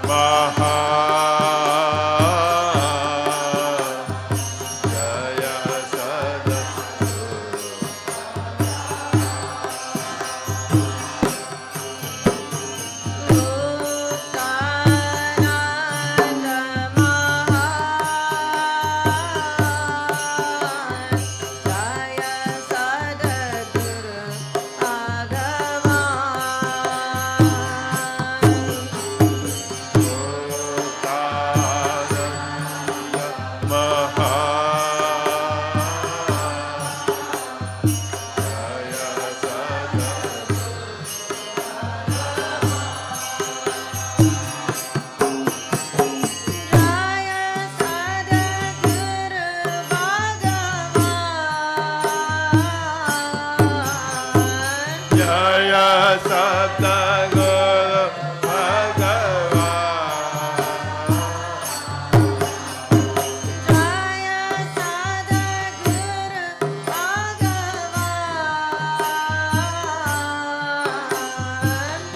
Maha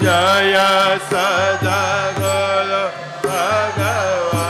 Jaya Sadaguru Bhagavan.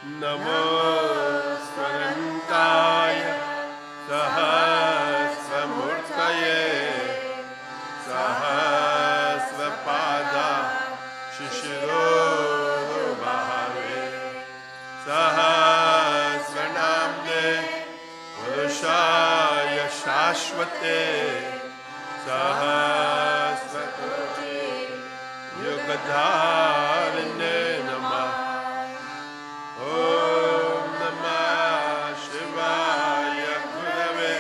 Namo Swarantaya Sahasramurtaye Sahasrapada Shishirobhave Sahasranamne Purushaya Shashvate Sahasrakoti Yugadharine Namah. Om Namah Shivaya Gurave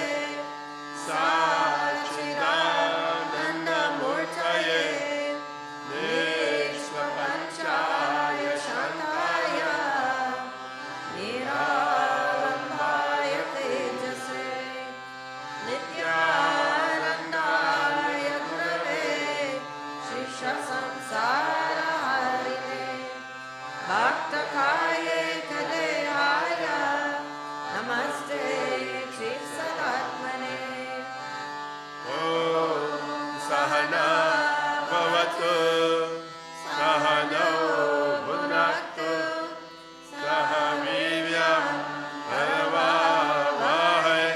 Satchidananda Murtaye Nishvapanchaya Shantaya Niralambaya Tejase Nityanandaya Gurave Shisha Samsara Harine Bhakta Kaye Kadehaya Namaste Chief Sadatmane. Om Sahana Bhavatu Sahano Bhunaktu Sahavivyam Bhavavahai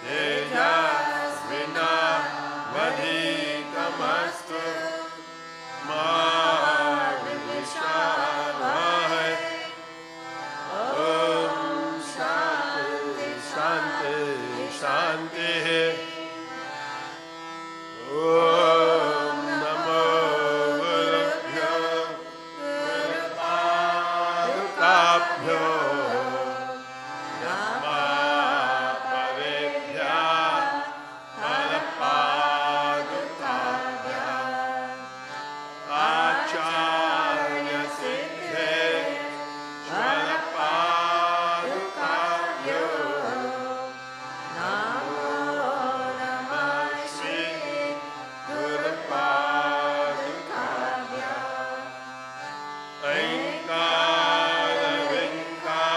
Tejasvina Vadhikamastu Ma Vishwavahai. Om Shanti Shanti Shanti. Om Namo Gurubhyo Gurupadukabhyo Namah Paribhya Parapadukabhya Acharya Siddhe Parapadukabhyo Namo Namah Shri Gurupadukabhya Ainkara Vinkara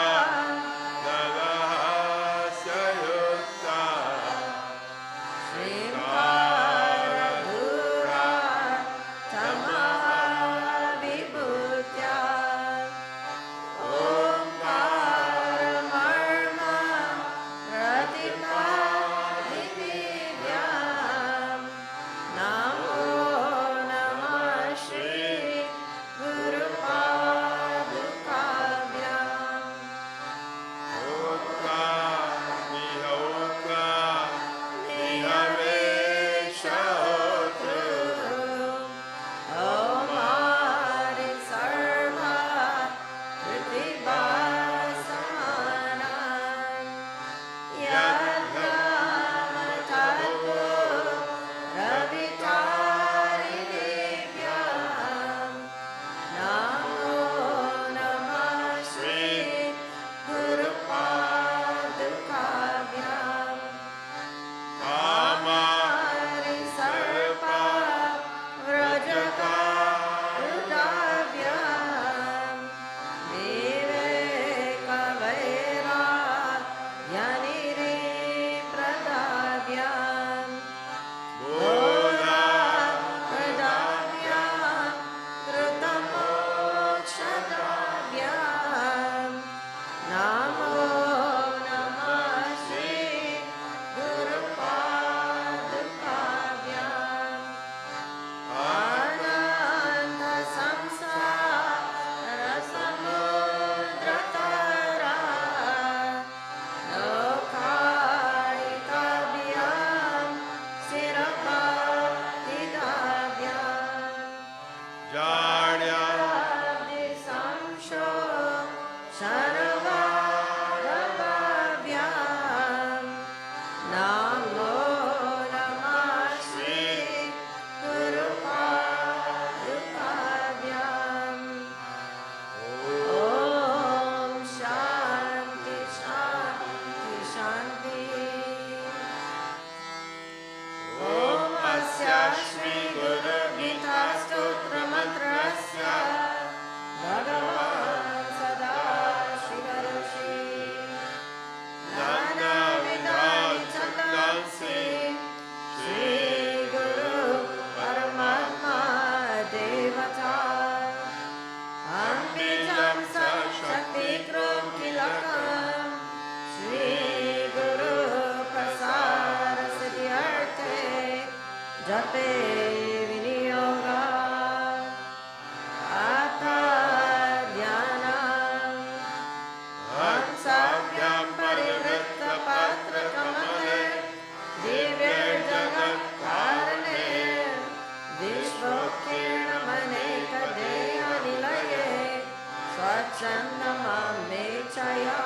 Mamechaya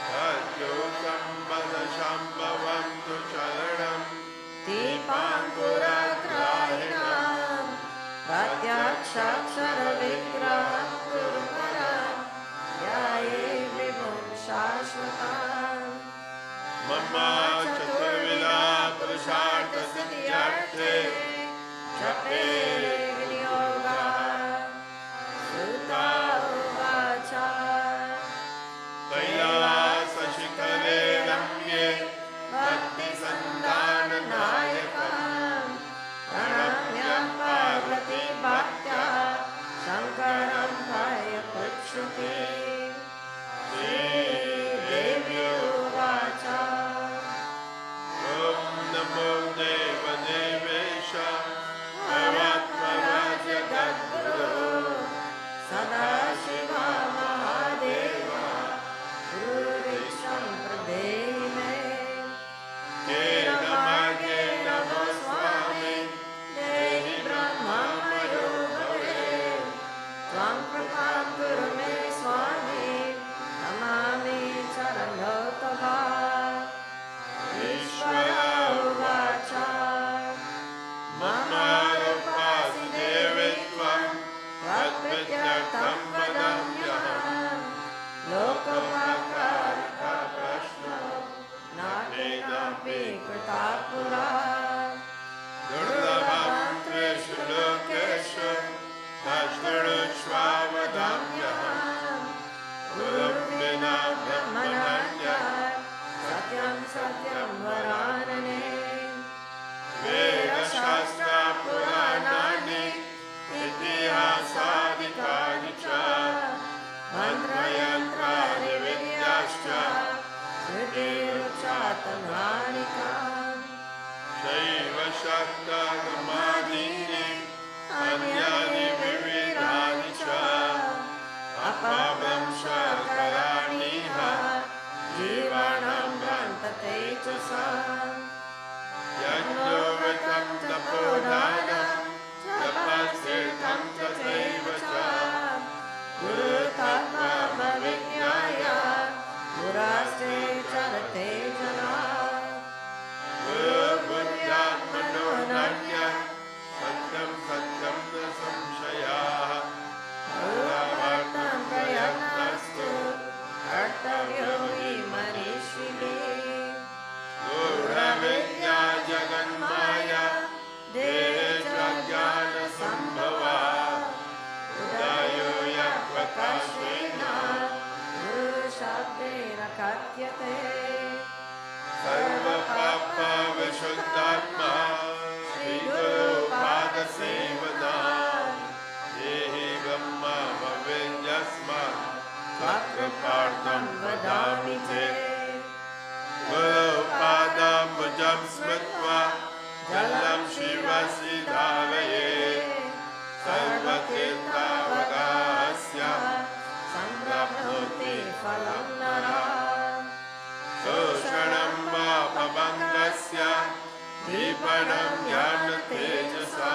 Tatyokam Badashambhavam Tucharanam Deepankuragrahinam Pratyakshakshara Vigraham Guruparam Yaye Vibhum Shashvatam Mama Chaturvida Purushartha Siddhyarthe Jape Vinyoga Sutta Uvacha Kailasa Shikhare Ramye Bhakti Sandana Nayakam Pranamya Parvati Bhaktya Shankaram Bhaya Puchruti Shri Devi Uvacha Om Namo Deva Devesha Bhavatmaraja Gadguru Sadashiva Mahadeva Guru Viksham Prademe Namaste Namo Swami Dehi Brahma Mayogave Tvam Prapam Guru Me Swami Namami Charanotava Ishvara Uvacha Mama Rupasi Devi Tvam Tadvidyartam Vadamyaham Lokapakarika Prashna Natenapi Kritapura Durlabham Trishu Lokeshu Tajtarushvavadamyaham Guruvina Brahmananya Satyam Satyam Varanane Veda Shastra Puranani Itihasādikāni ca Mantra Yantra Vidyascha Srutiruchatanhani ca Shaiva Shakta Namadini Anyani Vividhani cha Apabhamsha Karaniha Jivanam Brantate Chasam Yajnovatam Tapodhanam Tapasirtam Tateva cha Guru Tatma Bhavinyaya Guraste Charate Jana Guru Buddhyatmano Nanya Satyam Satyam Na Samshaya Bhavatam Prayatnastu Kartavyo hi Manishvili Gura Vidya Jaganmaya Dejajnana Sambhava Udayo Yakvakashvena Guru Shabdena Katyate Sarva Papa Vishuddhatma Sri Guru Pada Sevadan Yehi Brahma Bhavinyasma Sakrapartam Vadami Te Guru Pada Mujam Smitva Jalam Shivasi Dharaye Sarva Tirtha Vagasya Samprapnoti Phalam Nara Sushanam Bhavangasya Deepanam Jnana Tejasa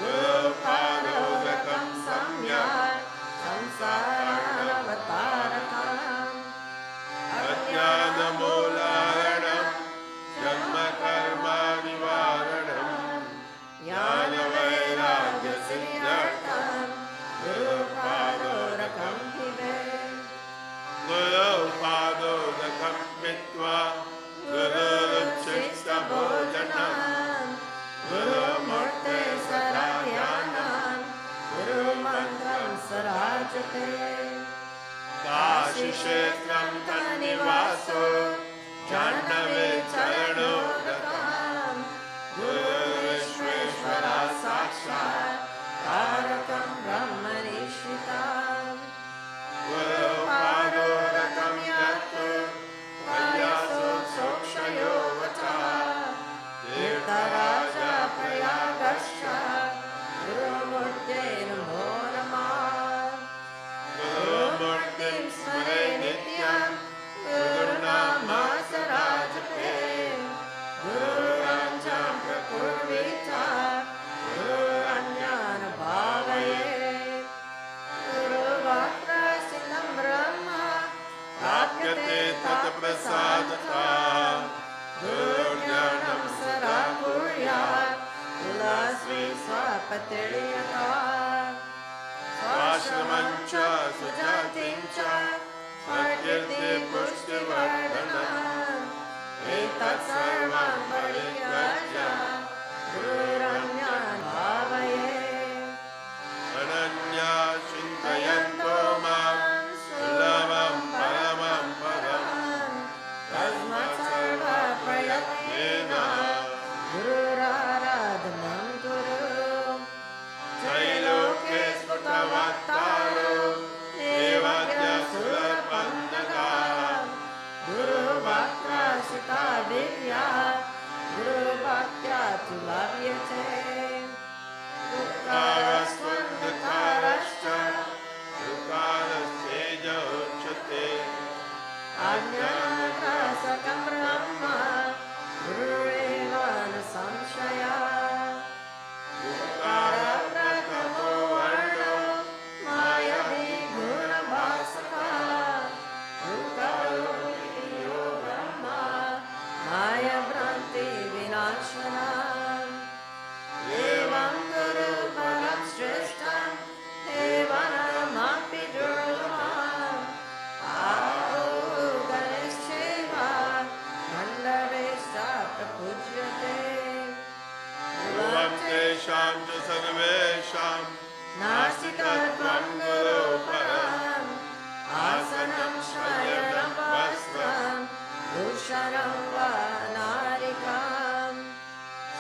Guru Padodakam Samyak Samsaranavatarakam Ajnana Mularanam Janma Karma Nivaranam Jnana Vairagya Siddhartam Guru Padorakam Hive Guru Padodakam Pitva Guru Chiksta Bhojanam Guru Murte Sarayana Guru Mantram Sarajate Kashi Kshetram Tanivaso Jannave Charanodakam Guru Vishveshvara Sakshat Tarakam Brahmanishvitam Guru Padodakam Yattu Vayaso Sokshayo Vata Tirtharaja Prayagascha Guru Murte Namo Namah Guru Murtim Smare Nityam Guru Nama Sarajate तिर्यता स्वाश्रमं च सुजातिं च स्वकीर्ति पुष्टिवर्धनम् एतत् सर्वं परित्यज्य गुरुरन्यान् भावये अनन्या चिन्तयन्तो मां सुलभं परमं पदं तस्मात् सर्वप्रयत्नेन गुरुराराधनं कुरु त्रैलोक्ये स्फुटवक्तारो देवज्ञ सुरपन्नगाः गुरुभक्ताश्रिता विद्या गुरुभक्त्या तु लभ्यते दुःखारस्त्वन्धकारश्च दुःखारस्तेज उच्यते अज्ञानग्रासकं ब्रह्म गुरुरेव न संशयः दुःखारप्रथमो वर्णो मायावी गुणभासकः दुःखरूपियो ब्रह्म मायाभ्रान्ति विनाशनम् एवं गुरुफलं श्रेष्ठं देवानामपि दुर्लभम् आहो गणेशेव मण्डलेश्च प्रपूज्यते ध्रुवं तेषां च सर्वेषां नास्ति तत्त्वं गुरुपरम् आसनं शयनं वस्त्रं भूषणं वा नारिकाम्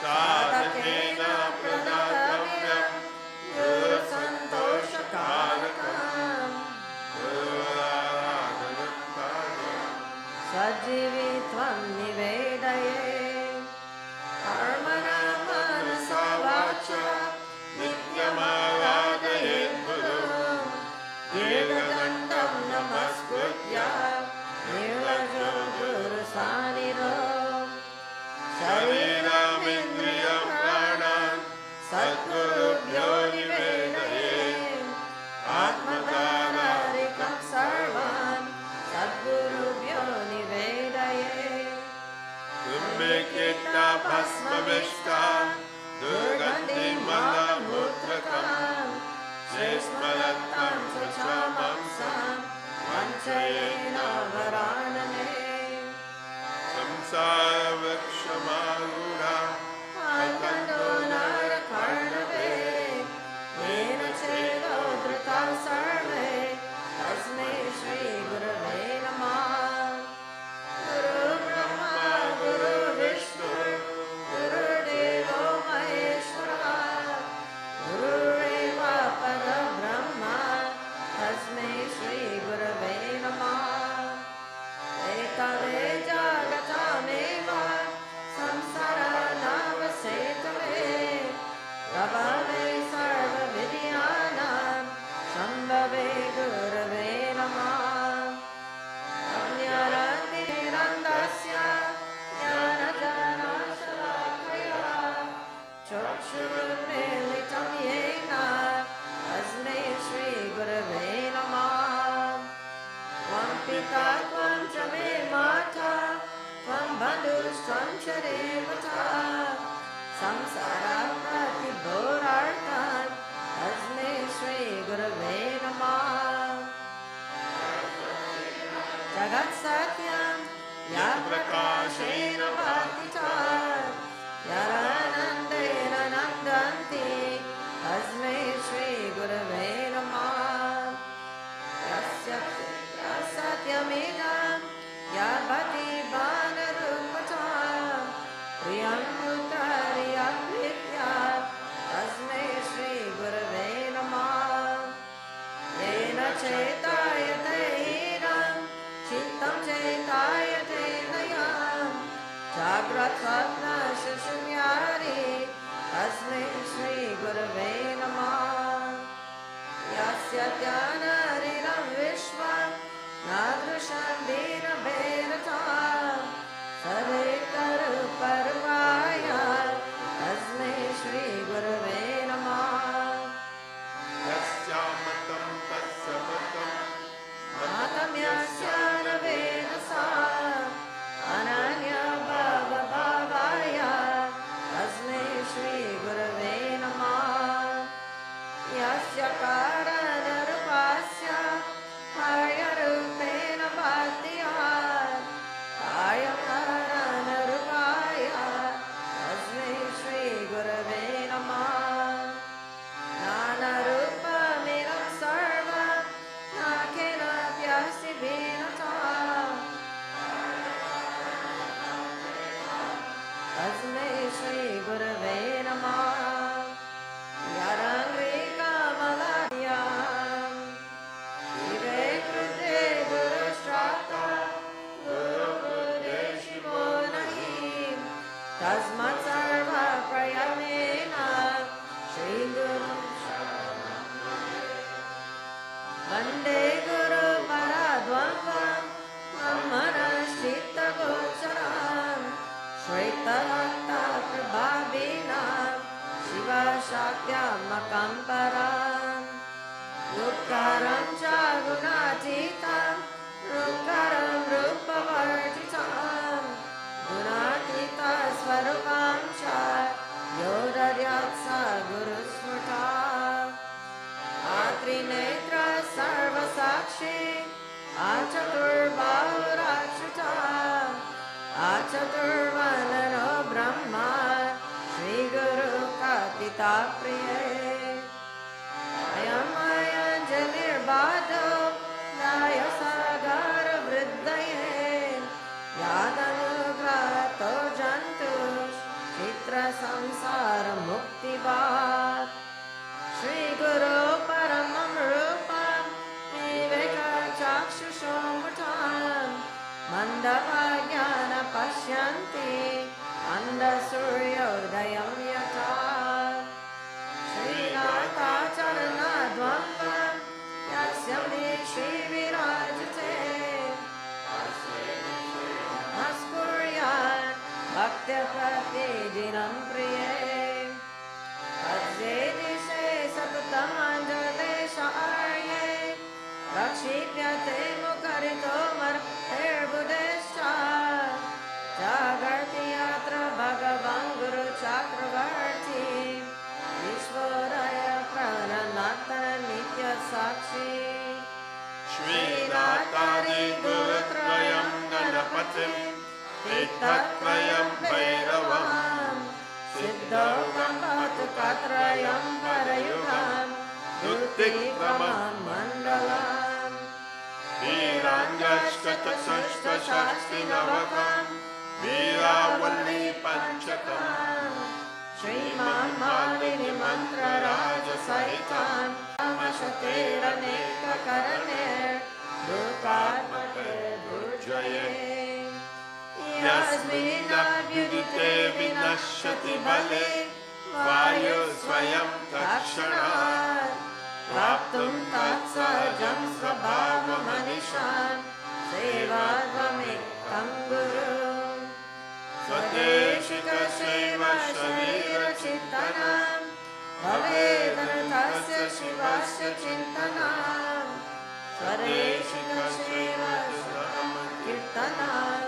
साधकेन प्रदातव्यं गुरुसन्तोषकारकम् गुरुराराधनं कार्यम् सज्जीवित्वं निवेदये कर्मणा मनसा वाचा नित्यमाराधयेत् गुरुं दीर्घदण्डं नमस्कृत्य निर्लज्जो गुरुसानिधो शरीरमिन्द्रियं प्राणान् सद्गुरुभ्यो निवेदये आत्मकारकं सर्वान् सद्गुरुभ्यो निवेदये दुर्भिक्षिप्ता भस्मविष्टा दुर्गन्धिमलमूत्रकम् शेषमलत्तं स्वच्छमांसं वञ्चयेन वरानने संसारवृक्षमारूढा आनन्दो नरकर्णवे येन चेदोद्धृता सर्वे तस्मै श्रीगुरवे नमः गुरुब्रह्मा गुरुविष्णु गुरुदेवो महेश्वरः गुरुरेव परब्रह्म तस्मै श्रीगुरवे नमः एतवे जगतामेव संसारानावसेतवे प्रभवे सर्वविद्यानां शम्भवे गुरवे नमः अज्ञानतिरन्धस्य ज्ञानजनशलाकया चक्षुरुन्मीलितं येन तस्मै श्रीगुरवे नमः त्वं पिता त्वं च मे माता त्वं बन्धुस्त्वं च देवता संसारप्रतिबोधार्थं तस्मै श्रीगुरवे नमः जगत्सत्यं यत्प्रकाशेन भातिता यदानन्देन नन्दन्ति तस्मै श्रीगुरवे नमः यस्य सत्यमिदं यद्भक्ति बाणरूपता प्रियं पुत्ररियं विद्या तस्मै श्रीगुरवे नमः येन चेतायते इदं चित्तं चेतायते नयं जाग्रत्स्वप्नशून्यानि तस्मै श्रीगुरवे नमः यस्य ज्ञानानिदं विश्वं न दृशं दीनभेदता आचतुर्बाहुराच्युता आचतुर्वदनो ब्रह्मा श्रीगुरुकार्तिताप्रिये अयमयञ्जलिर्बाधो न्यायसागरवृद्धये यादनुग्रहतो जन्तुश्चित्रसंसारमुक्तिभाक् श्रीगुरो परमं रूपं विवेकचक्षुषोमुठान् मन्दभाग्यान् अन्धसूर्योदयं यथा श्रीनाथाचरणद्वन्द्वं यस्य श्रीविराजते नमस्कुर्यात् भक्त्यप्रतिदिनं प्रिये तस्येदिशे सततमञ्जलेशार्ये रक्षिप्यते मुखरितो मर्त्यैर्बुधेश्च जागर्ति यत्र भगवान् गुरुचक्रवर्ती ईश्वरय प्रणनाथन नित्यसाक्षी श्रीनाथादि गुरुत्रयं गणपतिं तीर्थत्रयं भैरवं सिद्धौकं पातुकत्रयं परयुगं द्युतिक्रमं मण्डलम् वीराङ्गश्चतुष्टशास्त्रिनवकं वीरावल्ली पञ्चकम् श्रीमान्मालिनि मन्त्रराजसहितं नमशतेरनेककरणे दुर्गात्मके दुर्जये यस्मिन्नभ्युदिते विनश्यति बले वायु स्वयं तत्क्षणात् प्राप्तुं तत्सहजं स्वभावमनिशान् सेवात्वमेकं गुरुम् स्वदेशिकसेव शरीरचिन्तनं भवेदनतस्य शिवस्य चिन्तनं स्वदेशिकसेव कीर्तनं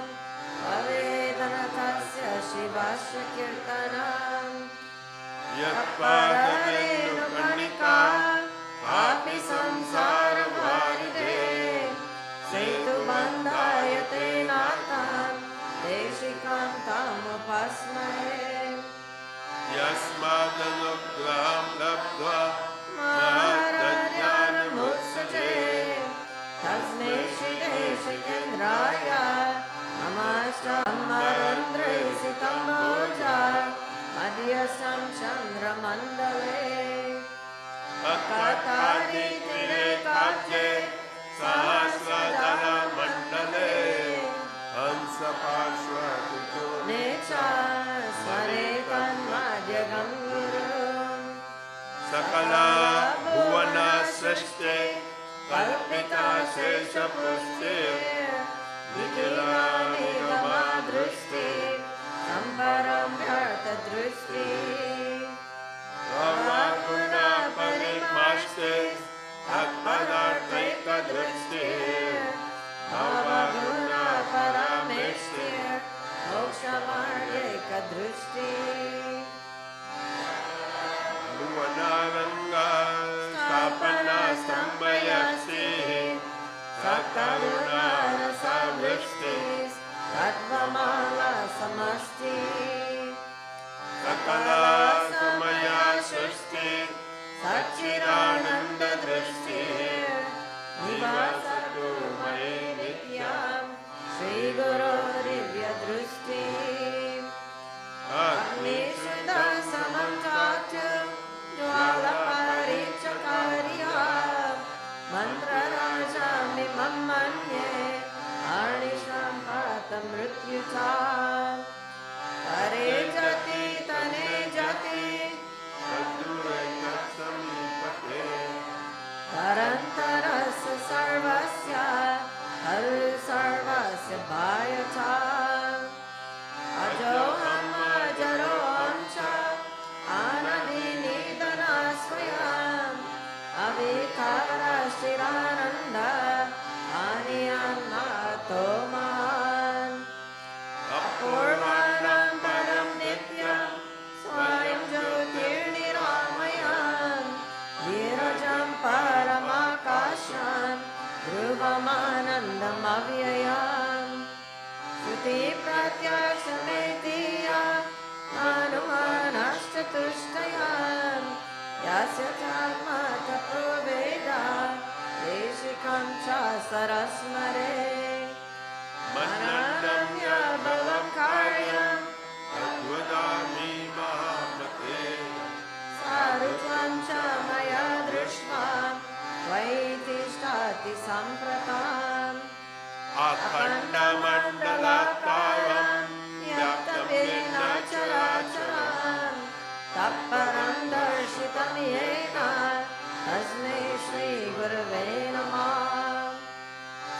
भवेदनतस्य शिवस्य कीर्तनं यत्पादरेणुकणिका आपि संसारवारिधे सेतुबन्धायते नाथं देशिकं तमुपास्महे यस्मादनुग्रहं लब्ध्वा महाराज्ञानमुत्सजे तस्मै श्रीदेशिकेन्द्राय नमश्चमरन्द्रैसितं भोजा मध्यस्थं चन्द्रमण्डले अकथादितिरेकाब्जे सहस्रधरमण्डले हंसपार्श्वदितो नेचा स्वरे तन्मध्यगं गुरुम् सकला भुवना सृष्टे कल्पिता शेषपृष्ठे निखिलानिगमादृष्टे सम्परं व्यर्थदृष्टि भवगुणा परिमाष्टे तत्पदार्थैकदृष्टे भवगुणा परमेष्टि मोक्षमार्गैकदृष्टि भुवनारङ्गा स्थापना स्तम्भयसि सकरुणारसवृष्टि तत्त्वमाला समष्टि सकला समया सृष्टि सच्चिदानन्ददृष्टि निवासतु मयि नित्यं श्रीगुरोरिव्यदृष्टि अग्निशुद्धसमं चाचु ज्वालपरिचकार्या मन्त्रराजामिमं मन्ये अर्णिशं पातमृत्युचा तरे जति तने जति सद्गुरैकसमीपते तरन्तरस्य सर्वस्य हर सर्वस्य भायचा अजोऽहम् अजरोऽहं च आनदिनिधना स्वयम् अविकारश्चिरानन्द आनयान्नातो मान् अपूर्वाणां परं नित्यं स्वयं ज्योतिर्निरामयम् वीरजं परमाकाशान् ध्रुवम् सच्चिदानन्दमव्ययम् श्रुति प्रत्यक्षमेतिया अनुमानश्चतुष्टयम् यस्य चात्मतत्त्वो वेदा देशिकं च सरस्मरे मननम्य भवं कार्यम् तद्वदामि महामते सारुत्वं च मया दृष्ट्वा त्वयि तिष्ठति सम्प्रताम् अखण्डमण्डलाकारं व्याप्तवेन चराचरं तत्परं दर्शितं येन तस्मै श्रीगुरवे नमः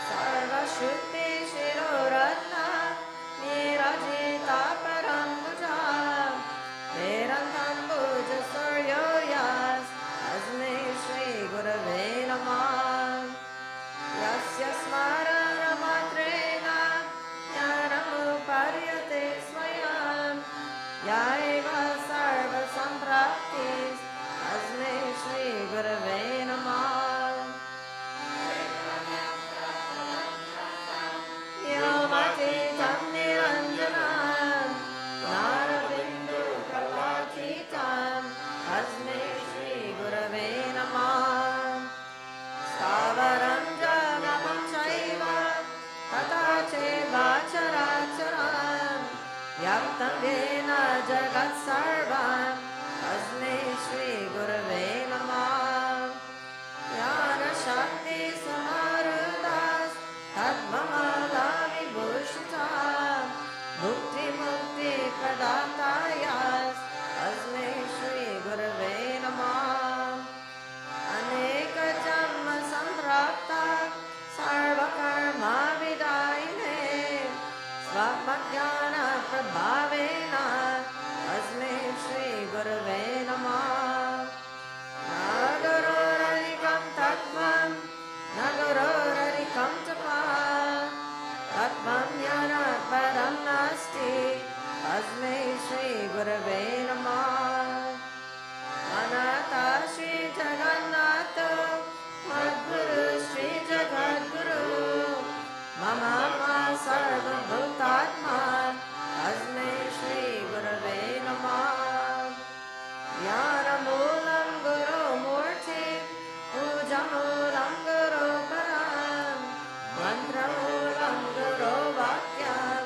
सर्वश्रुतिशिरोरत्न नीरजितापरं भुजा निरन्तम्बुजसूर्यो तस्मै श्रीगुरवे नमः यस्य स्मरणमात्रेण ज्ञानमुपर्यते स्वयं या एव सर्वसम्प्राप्तिः तस्मै श्रीगुरवे नमः व्योमतीतं निरञ्जनं ज्ञानबिन्दुकलातीतं तस्मै श्रीगुरवे नमः स्थावरं जगमं चैव तथा चैवाचराचरं व्याप्तं येन जगत्सर्वं तस्मै श्रीगुरवे नमः ज्ञानशक्तिसमारुढस्तद्भमलाविभूषितः मुक्तिमुक्तिप्रदाताय तस्मै श्रीगुरवे नमः अनेकजन्मसम्प्राप्ता सर्वकर्मविदायिने स्वात्मज्ञानप्रभावेन तस्मै श्रीगुरवे नमः न गुरोरधिकं तत्त्वं न गुरोरधिकं तपः तत्त्वं ज्ञानात् परं नास्ति तस्मै श्रीगुरवे नमः अनाथा श्रीजगन्नाथ मद्गुरु श्रीजगद्गुरु मम सर्वभूतात्मा तस्मै श्रीगुरवे नमः ज्ञानमूलं गुरुमूर्ति पूजामूलं गुरुपरं मन्त्रमूलं गुरुवाक्यं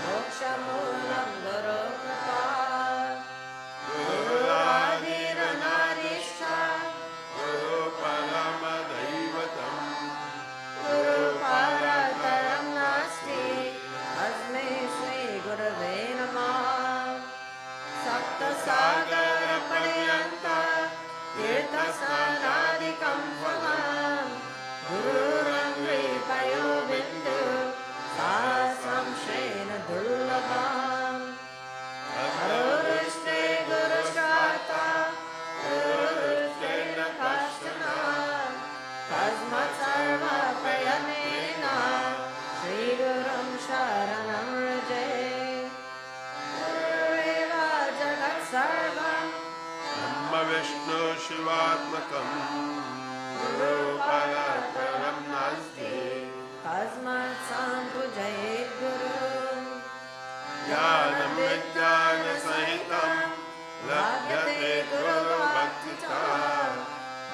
मोक्षमूलं गुरुकृपा गुरुरादिरनादिष्टा गुरुपरमदैवतम् गुरुपरतरं नास्ति तस्मै श्रीगुरवे नमः सप्तसागरपर्यन्तं तीर्थस्नानादिकं फलं गुरुरङ्घ्रिपयो बिन्दु सहस्रं श्रेण दुर्लभम् गुरुष्टे गुरुश्राता गुरुष्टेन कश्चन तस्मात् सर्वप्रयत्नेन श्रीगुरुं शरणं व्रजे गुरुरेव जगत्सर्वं ब्रह्म विष्णु शिवात्मकं गुरुपरतरं नास्ति तस्मात् सम्पूजयेत् गुरुं ज्ञानं विज्ञानसहितं लभ्यते गुरुभक्तिता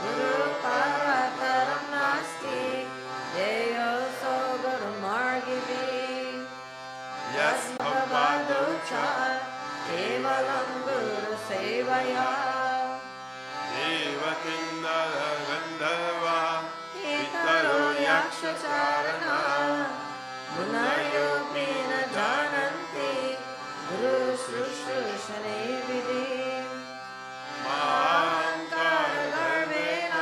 गुरुपरतरं नास्ति देयोऽसौ गुरुमार्गिभिः यस्मद्वादौ च केवलं गुरुसेवया देवकिन्नरगन्धर्वा इतरो यक्षचारणा मुनयोऽपि न जानन्ति गुरुशुश्रूषणे विधिं माङ्कारगर्वेण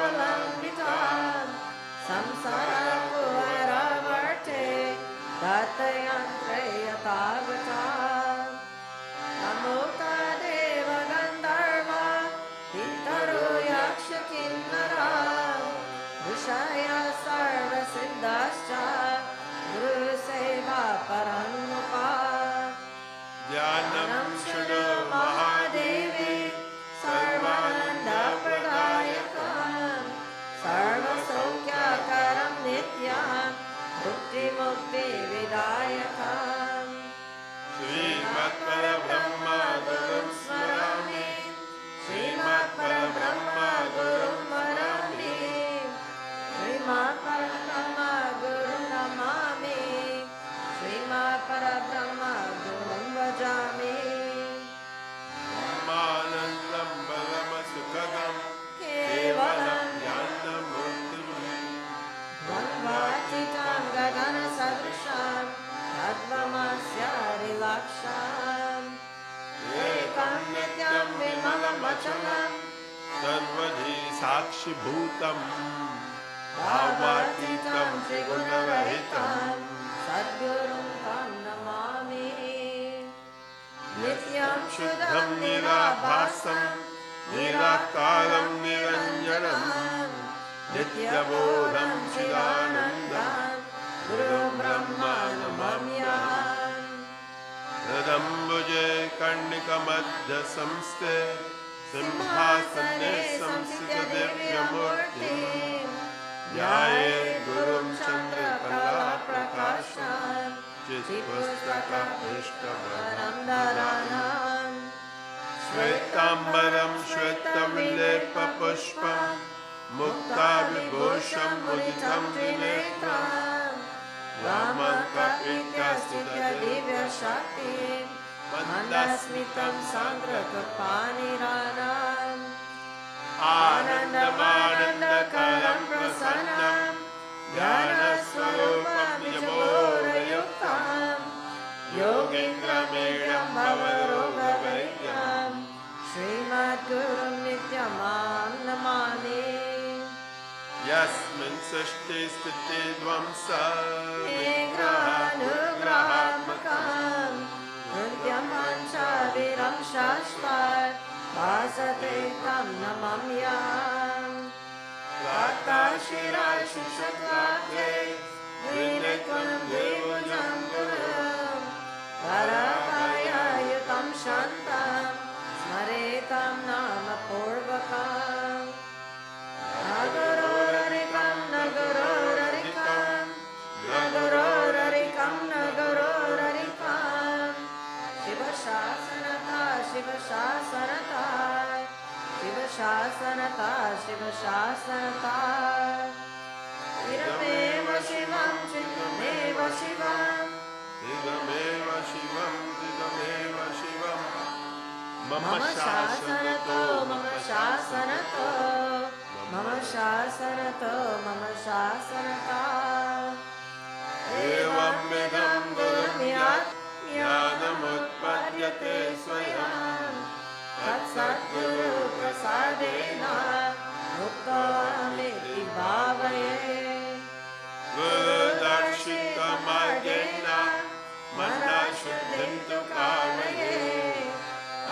तपविद्यावलम्बितां संसारकुहरवर्ते दत्तयन्त्रे यथागता नमोक्तदेव गन्धर्वा इतरो यक्षकिन्नरा ऋषय सर्वसिद्धाश्च गुरुसेवा परन्मुखा ज्ञानं शृणु महादेवी सर्वानन्दप्रदायकं सर्वसौख्य श्रीमत् परब्रह्म गुरु नमामि श्रीमत् परब्रह्म गुरुं भजामि ब्रह्मानन्दं परमसुखदं केवलं ज्ञानमूर्तिम् द्वन्द्वातीतं गगनसदृशं तद्वमस्यादिलक्ष्यम् एकं नित्यं विमलमचलं सर्वधी साक्षिभूतम् भावातीतं त्रिगुणरहितं सद्गुरुं तं नमामि नित्यं शुद्धं निराभासं निराकारं निरञ्जनं नित्यबोधं चिदानन्दं गुरुं ब्रह्मा नमाम्यहम् हृदम्बुजे कर्णिकमध्यसंस्थे सिंहासने संस्थितदिव्यमूर्तिम् ध्यायेत् गुरुं चन्द्रकलाप्रकाशम् चित्पुस्तकभीष्टभरं धराणाम् श्वेताम्बरं श्वेतविलेपपुष्पं मुक्ताविभूषं मुदितं त्रिनेत्रम् रामकपीत्यस्तुत्य दिव्यशक्तिं मन्दस्मितं सान्द्रकृपानिरानाम् आनन्दमानन्दकरं प्रसन्नं ज्ञानस्वरूपं निजबोधयुक्तं योगीन्द्रमीडं भवरोगवैद्यं श्रीमद्गुरुं नित्यमां नमामि यस्मिन् सृष्टिस्थितिध्वंसः निग्रहानुग्रहात्मकं नित्यं पञ्चवीरं शाश्वत भासते तं नमाम्यहम् प्रातःशिराशिषत्वाग्रे द्विनेत्रं द्विभुजं गुरुं वरदयुतं शान्तं स्मरेतं नाम पूर्वकम् न गुरोररिकं न गुरोररिकं न गुरोररिकं न गुरोररिकं शिवशासनता शिवशासनता शिवशासनता शिवशासनता चिरमेव शिवं चित्रमेव शिवं चिदमेव शिवं चिदमेव शिवं मम शासनतो मम शासनतो मम शासनतो मम शासनता एवंविधं गुरुं ज्ञानमुत्पद्यते स्वयं तत्सद्गुरुप्रसादेन मुक्तोऽहमिति भावये गुरुदर्शितमार्गेण मनःशुद्धिं तु कारये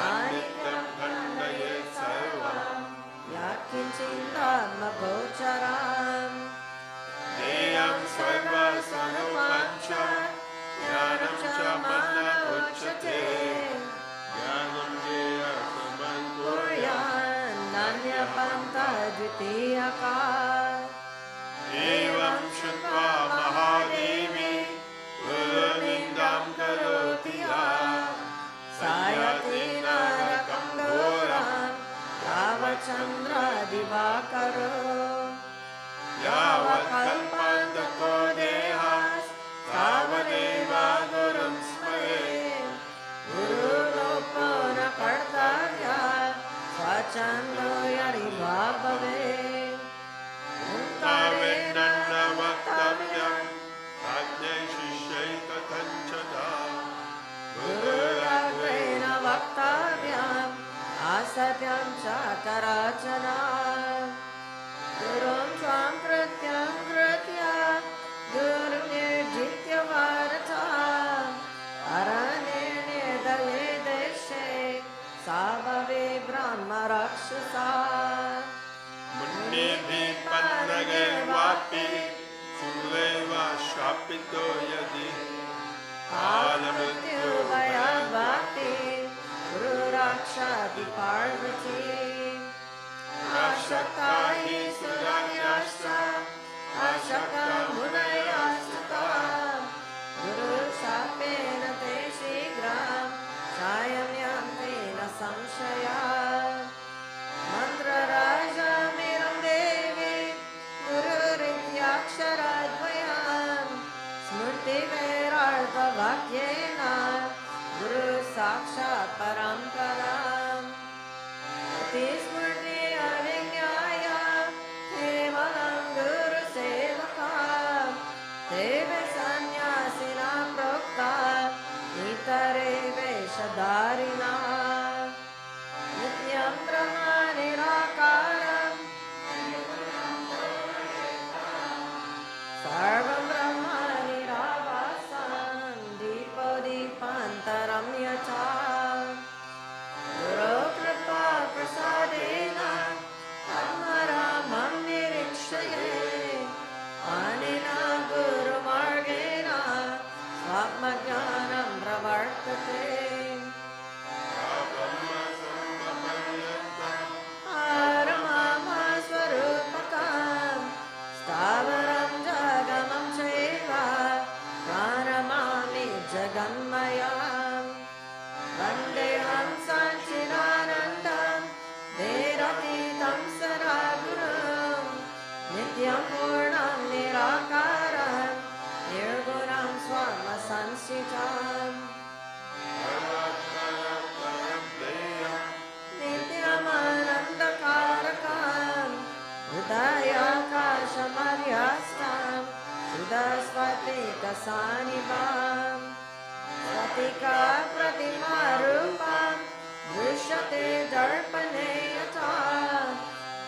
अनित्यं खण्डयेत् सर्वं यत्किञ्चिदात्मगोचरम् ज्ञेयं सर्वस्वरूपं च ज्ञानं च मन उच्यते ज्ञानं ज्ञेयसमं कुर्यान्नन्यपन्था द्वितीयका एवं श्रुत्वा महादेवी गुरुनिन्दां करोति या सायति नरकं घोरं यावच्चन्द्रदिवाकरो यावत्कल्पान्तको देहास्तावदेव गुरुं स्मरेत् गुरुरूपो न कर्तव्यः स्वच्छन्दो यदि वा भवेत् मुक्तावेन्न वक्तव्यम् आज्ञै शिष्यै कथञ्चना गुरुराग्रेण वक्तव्यम् असत्यं च कराचना गुरुं त्वां कृत्यं कृत्य गुरुर्निर्जित्य वारता अरण्ये निर्दये देशे सा भवे ब्रह्मराक्षसा मुन्निभिः पन्नगैर्वापि शूलैर् वा शापितो यदि कालमृत्युभयाद्वापि गुरुराक्षाति पार्वती आशक्ता हि सुरायाश्च आशक्ता मुनयास्तुता गुरुशापेन ते शीघ्रं सायं यान्ति न संशया मन्त्रराजमिरं देवी गुरुरित्याख्यं श्रुतिवेरार्थवाक्येन गुरु साक्षात् परम्पराम् स्मृति अविज्ञाय केवलं गुरुसेवका देवे सन्न्यासिना प्रोक्ता इतरे वेषधारिणा नित्यं ब्रह्म निराकारं सर्वं ब्रह्म निराभासं दीपो दीपान्तरं यथा गुरो कृपा प्रसादेन आत्मरामं निरीक्षये अनेन गुरुमार्गेण स्वात्मज्ञानं प्रवर्तते स्वरूपकं स्थावरं जगमं चैव प्रणमामि जगन्मयम् वन्देऽहं सच्चिदानन्दं वेदातीतं सद्गुरुं नित्यं पूर्णं निराकारं निर्गुणं स्वात्मसंस्थितम् नित्यमानन्दकारकं हृदयाकाशमर्यास्तं सुधस्फटिकसानिभां स्फटिका प्रतिमारूपं दृश्यते दर्पणे यथा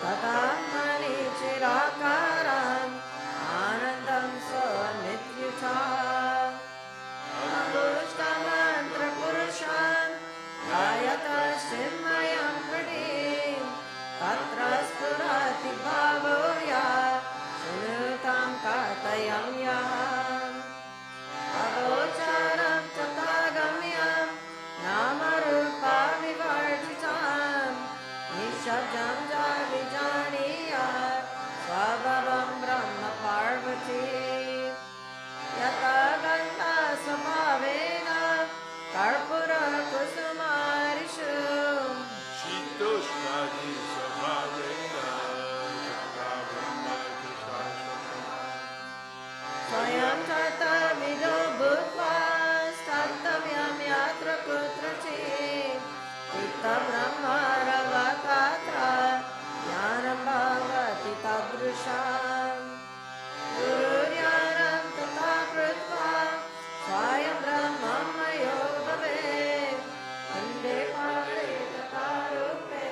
तथा मणिचिराकारम् आनन्दं स्वनित्युता अङ्गुष्ठमन्त्रपुरुषं गायतश्चिन्मयं हृदीं तत्र स्फुरति भावो यः शृणुतां कथयं यः अगोचरं तथा गम्यं नामरूपाविवर्जितं निःशब्दं च विजानीय स्वभावं ब्रह्म पार्वती यथा गन्धस्वभावेन कर्पूरकुसुमारिषु शीतोष्णादि स्वभावेन स्वयं तत्तविदो भूत्वा स्थातव्यं यत्र कुत्रचित् चित्तब्रह्मरवतत्र ज्ञानं भवति तदृशम् गुरुर्ज्ञानं तथा कृत्वा स्वयं ब्रह्ममयो भवेत् खण्डे पारे तथा रूपे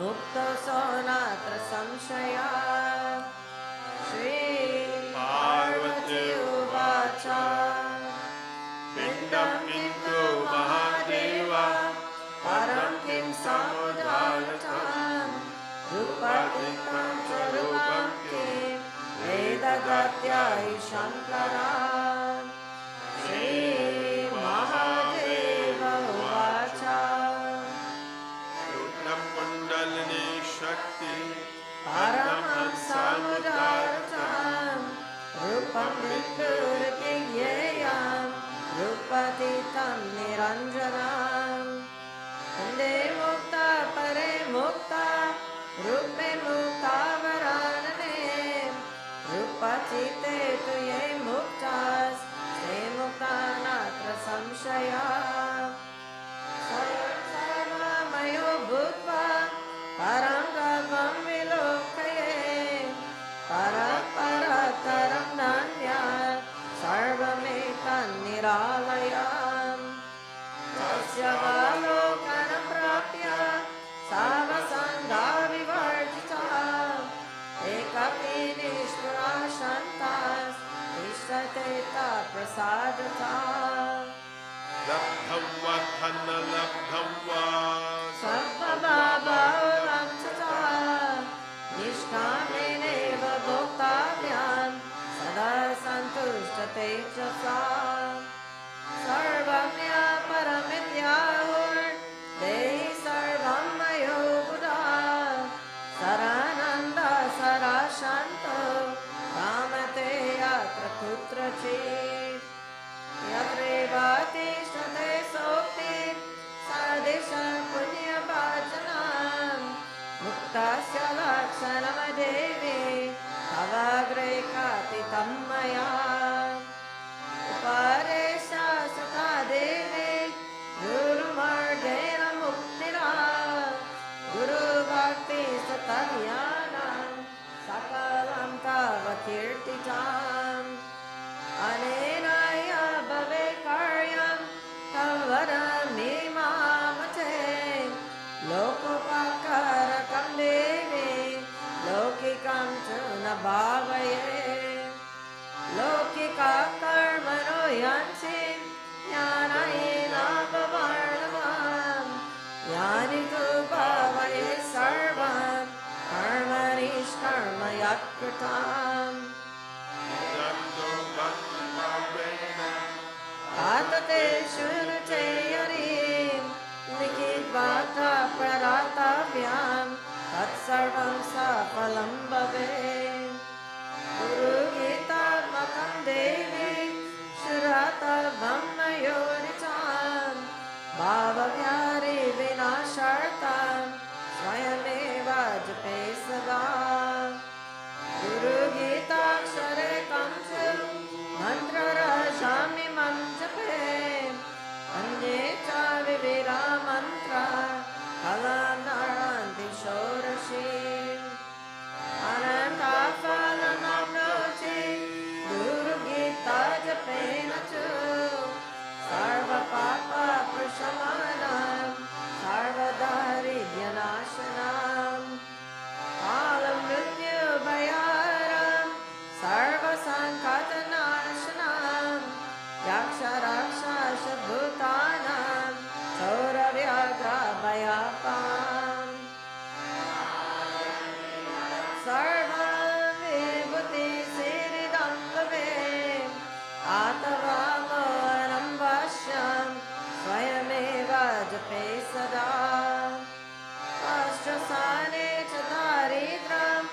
मुक्तो सो नात्र संशयः श्रीपार्वती उवाच पिण्डं किन्तु महादेव परं किं समुदायतं रूपतितं च रूपं किं वेदगत्या हि शङ्करा श्रीमहादेव उवाच कुण्डलिनी शक्ति परमहंसमुदारतं रूपं विदुर्ज्ञेयं रूपतीतं निरञ्जनम् कुन्दे मुक्ता परे मुक्ता रूपे मुक्ता वरानने रूपचिते तु ये मुक्तास्ते मुक्ता नात्र संशयः सर्वमयो भूत्वा परं गवं विलोकये परतरं नान्यत् सर्वमेतन्निरालयम् तस्य वालोकनं प्राप्य सावसङ्गाविवर्जितः एकपि निष्पुराशन्तास्तिष्ठते प्रसादतः लब्धं वा धन लब्धं वा सर्वभावं तथा निष्कामेनैव भोक्तव्यं सदा सन्तुष्टते च सा सर्वं परमित्याहुर्देहि सर्वं मयो बुधा सरानन्द सराशान्तो कामते यत्र कुत्रचित् यत्रैव तिष्ठते सोक्तिः सदिशं पुण्यवाचनं मुक्तस्य लक्षणमदेवे तवाग्रे कथितं मया कीर्तिताम् अनेनाय भवे कार्यं तवरमिमामते लोकोपकारकं देवी लौकिकं च न भावये लौकिका कर्मणो यान्ति ज्ञानेनापवर्णवान् यानि तु भावये सर्वं कर्मणिष्कर्म यत्कृतम् आतते शृणुते यदि लिखित्वा प्रदातव्यं तत्सर्वं सफलं भवेत् गुरुगीतात्मकं देवी श्रुतवं मयोनितां भावव्यारि विनाशार्थं स्वयमेव जपे सदा गुरुगीताक्षरे कंसु मन्त्ररसामिमं जपे अन्ये च विविधा मन्त्रा फलानान्ति षोडशी अनन्ताफलमप्नोति गुरुगीता जपेन च सर्वपापप्रशमनं सर्वदारिद्र्यनाशनं कालमृत्युभयारं सर्वसङ्कटनाशनं यक्षराक्षसभूतानां चौरव्याघ्रभयापाम् सर्वं विभूतिसिद्धिदं भवेत् आतवामनं वश्यं स्वयमेव जपे सदा अष्टसाने च दारिद्र्यम्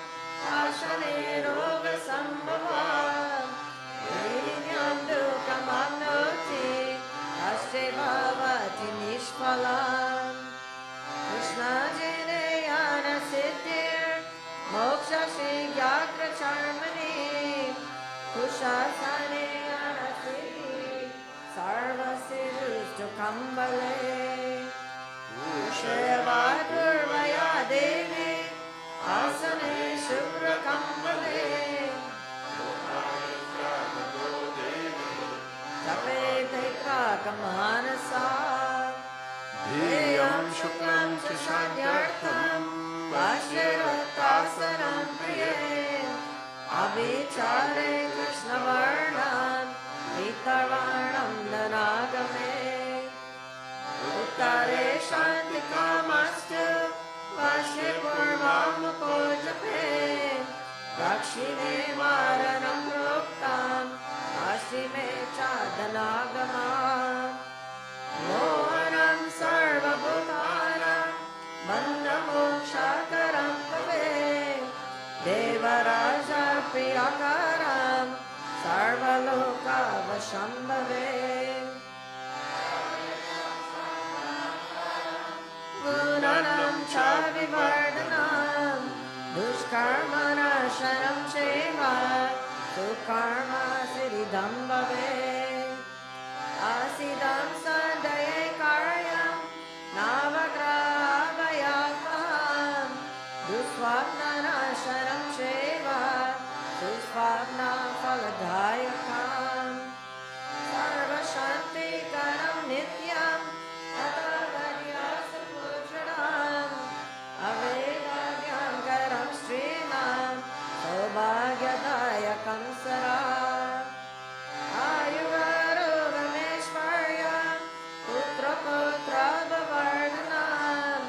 आशने रोगसम्भवम् दैन्यं दुःखमाप्नोति अष्टे भवति निष्फलम् कृष्णजनयानसिद्धिर्मोक्षशीघ्रचर्मणि कुशासनेयानसिद्धि सर्वसिद्धुकम्बले सेवा दुर्वया देवी आसने शुभ्रकम्बले जपेते क्राकमानसा ध्येयं शुक्लं च शान्त्यर्थं भाष्यरतासनं प्रिये अभिचारे कृष्णवर्णं पीतवर्णं दनागमे उत्तरे शान्तिकामस्तु भाष्ये पूर्वामुखो जपे दक्षिणे वारणं प्रोक्तं पश्चिमे च दनागमा मोहनं सर्वभूतानां बन्धमोक्षकरं भवेत् देवराजप्रियकरं सर्वलोकवशं भवेत् गुणनं च विवर्धनं दुष्कर्मनाशनं चैव सुकर्मसिद्धिदं भवेत् आसीदं सदये कार्यं नवग्रहभयापहं दुःस्वप्ननाशनं चैव सुस्वप्नफलदायकं सर्वशान्तिकरं नित्यं तथावर्यसुपुत्रम् अवेदाभ्यङ्करं श्रीमान् सौभाग्यदायकं सदा पुत्रपुत्राभवर्धनम्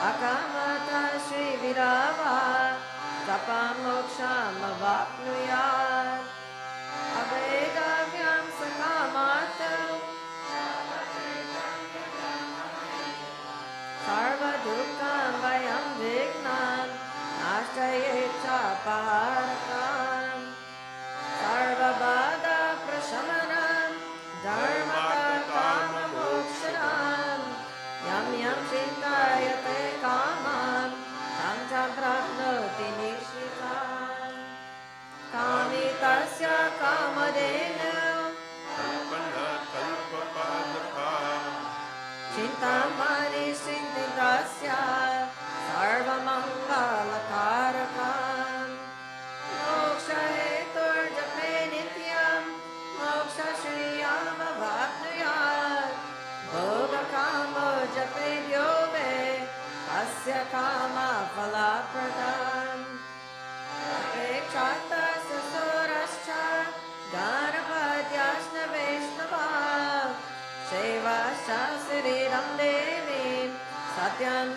अकामता श्रीविरावा तपमोक्षमवाप्नुयात् अवेदाभ्यां सकामात् सर्वदुःखं वयं विघ्नं नाशये च पारकम् सर्वबाधाप्रशमनं धर्मकाममोक्षणं यं यं चिन्तयते कामं तं च प्राप्नोति निश्चितं कामितस्य कामधेनु चिन्तामणि चिन्तितस्य सर्वमङ्गलकारकं मोक्षये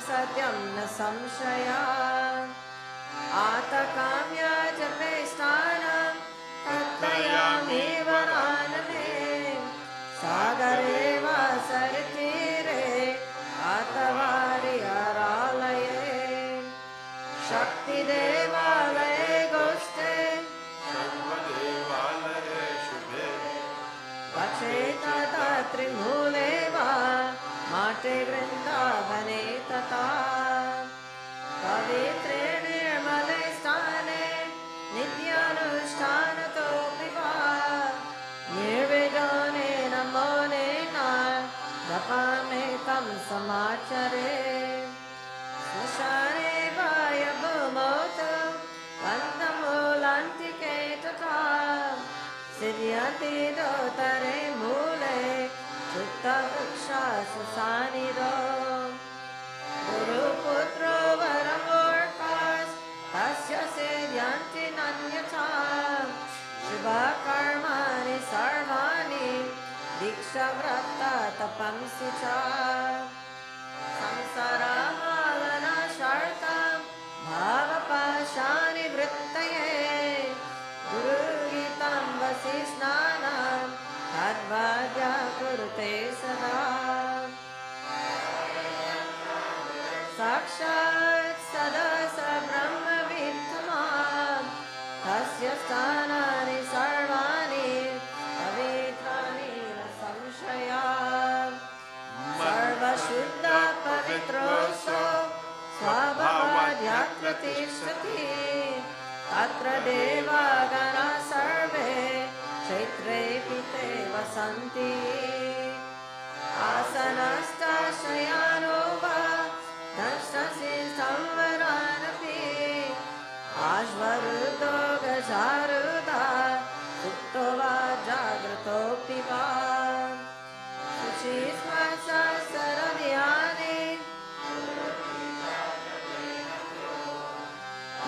सत्यं न संशया आतकाम्य जपे स्नानं तत्तयामि वरानने सागरे वा सरतीरे आतवारि अरालये शक्तिदेवालये गोष्ठे सर्वदेवालये शुभे पचेत त्रिमूले वा माटे वृन्दावने तथा पवित्रे निर्मले स्थाने नित्यानुष्ठानतोऽपि वा निर्विघ्ने नमोनेन जपामि तं समाचरे श्मशाने वायभूमौत वन्दमूलान्तिके तथा सिद्ध्यन्ति दोतरे मूले चित्तवृक्षासुसानिधो गुरुपुत्रो वरमूर्खास् तस्य सिद्ध्यन्ति नान्यथा शुभकर्माणि सर्वाणि दीक्षाव्रता तपंसि च संसारमालनाशार्थं भावपाशानिवृत्तये गुरुगीतं वसि स्नानं तद्वाद्या कुरुते सदा साक्षात् सदा स ब्रह्मविद्वान् तस्य स्थानानि सर्वाणि पवित्राणि न संशया सर्वशुद्ध पवित्रोऽसौ स्वभावाद्यत्र तिष्ठति तत्र देवागणा सर्वे क्षेत्रेऽपि ते वसन्ति आसनस्थशयानो वा दर्शसि संवरानपि आश्वरुद्धो गजारुदा सुप्तो वा जागृतोऽपि वा शुचिस्मशरध्याने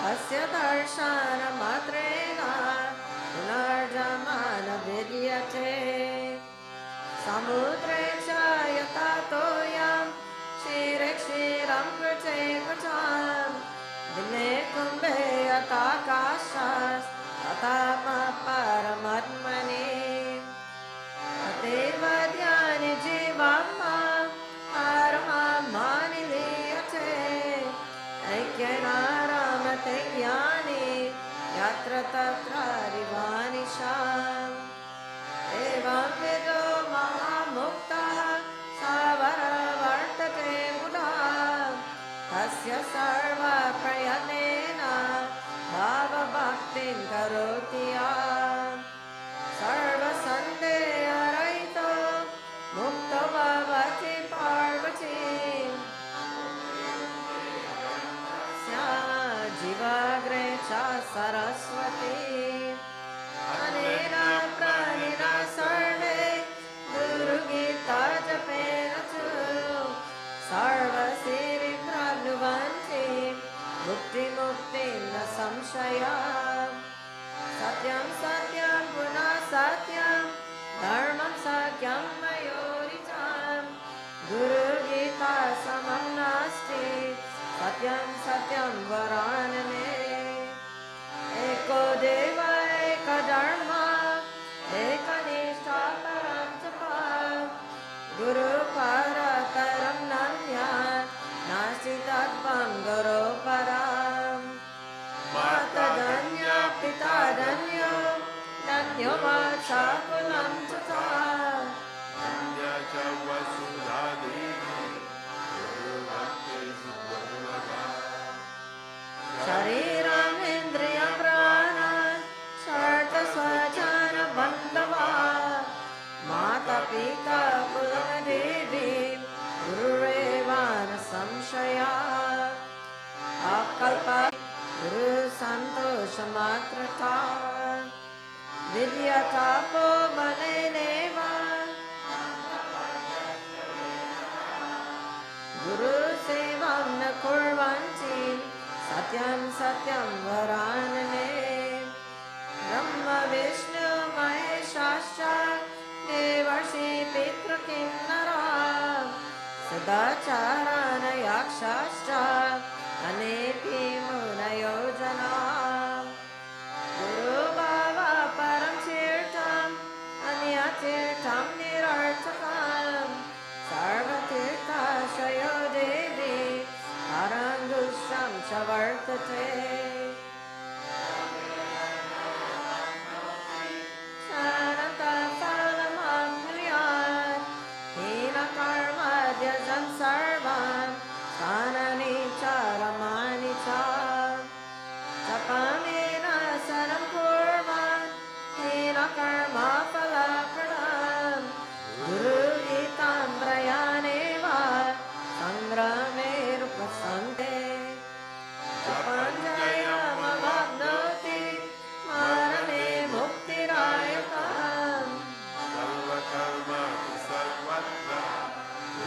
अस्य दर्शनमात्रेण पुनर्जन्म विद्यते समुद्रे च यथा तोयं क्षीरे क्षीरं पृथे पृथं दिने कुम्भे यथाकाशात् तथा परमात्मनि तथैवाद्यानि जीवं परमात्मनि लीयते ऐक्येन रमते ज्ञानी यत्र तत्र रिवानिशाम् एवं विदो महामुक्तः सावरवर्तते मुदा तस्य सर्वप्रयत्नेन भावभक्तिं करोति यः सर्वसन्देहरहितो मुक्तो भवति पार्वती जीवाग्रे च सरस्वती अनेन प्राणिना सर्वे गुरुगीता जपेन च सर्वसिद्धिं प्राप्नुवन्ति मुक्तिं न संशया सत्यं सत्यं पुनः सत्यं धर्मं सत्यं मयोरितं गुरुगीता समं नास्ति सत्यं सत्यं वरानने एको देव एक धर्म एकनिष्ठा परं तपः गुरुपरतरं नान्यत् नास्ति तत्त्वं गुरुपरं माता धन्या पिता धन्यो धन्यो माता कुलं तथा धन्या च वसुधा देवी शरीरम् इन्द्रियं प्राणान् शर्तस्वजान बन्धवा माता पिता कुलदेवी गुरुरेव न संशया अकल्पा गुरु सन्तोषमात्रता विद्यातापो बलेनेव गुरुसेवां न कुर्वन्ति सत्यं सत्यं वरानने ब्रह्म विष्णु महेशाश्च देवर्षि पितृकिन्नरा सिद्धाचारान् यक्षाश्च अनेपि मुनयो जनाः गुरुभावा परं तीर्थम् अन्यतीर्थं निरर्थकम् सर्वतीर्थाश्रयो देवी परं दुष्टं च वर्तते सर्वान् स्थानानि च रमाणि च जपमेन शरणं कुर्वन् येन कर्म फलप्रदम् गुरुगीतामृतानेव सङ्ग्रामेरुपसन्ते जपञ्जयमवाप्नोति मरणे मुक्तिदायकम्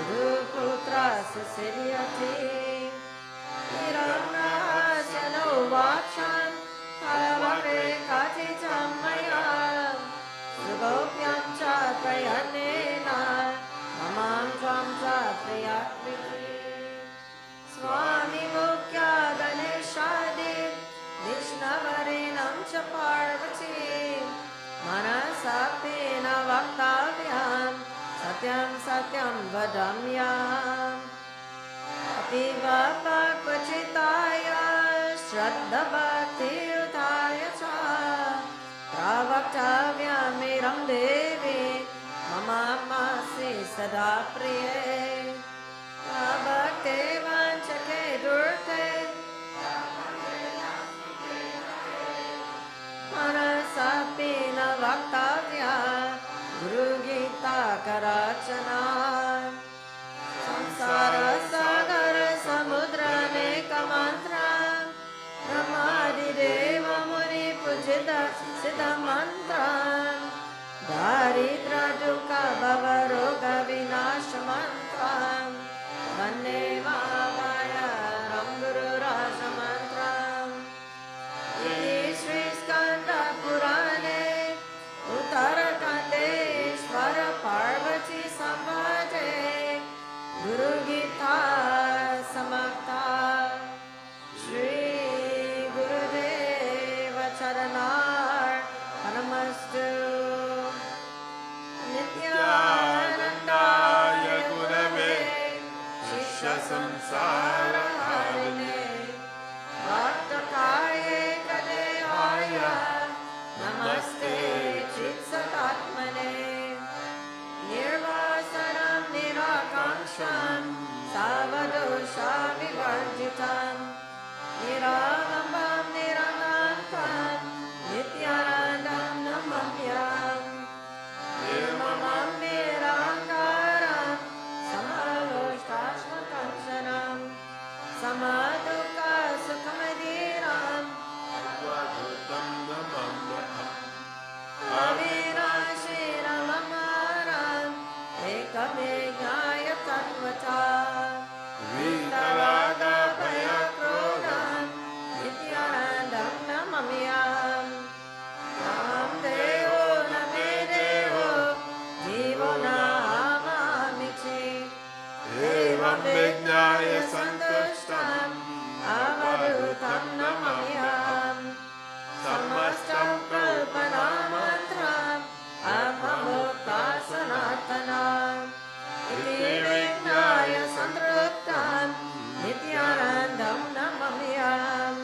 Guruputrasya siddhyate Hiranyasya no vacham Paravakre katitam maya Sugopyam cha prayanena Mamam tvam cha priyatviti Swami Mukhya Ganeshadi Vishnavarinam cha Parvati Manasapena Vaktavyam Satyam satyam vadamyam Apiva pakvachitaya Shraddha bhakti utaya cha Pravakthavyam iram devi Mama masi sada priye Prabhakte vanchake durte Manasapena vaktavya Guru Gita Karachana Samsara Sagara Samudra Neka Mantra Brahmadi Deva Muni Pujita Siddha Mantra Daridra Dukkha Bhava Roga Vinasha Mantra Vande Vavaya Ram Guru Raja Mantra Iti Sri Skanda Purane Uttarakande Parvati Samvade Guru Gita Samakta Shri Gurudev Charanar Paramastu Nityanandaya Gurave Shishya Samsara Harine Bhaktakaye Kadehaya Namaste Chitsatatmane Nirvasanam Nirakansham Savadosha Vivarjitam Niravambam Niranantam Nityanandam Namamyam Nirmamam Nirankaram Samaloshtasmakanshanam Samadukha Sukhamadiram Advadutam Namamyam Avinashi Ramamaram Ekabhegaya Tatvata Vitaraga Bhayakrodam Nityanandam Namamyam Nam Devo Name Devo Jivo Namamichi Evam Vijnaya Santushtam Avadutam Namamyam Samastam Kalpanamantram Abhamukta Sanatanam Iti Vijnaya Santruptam Nityanandam Namamyam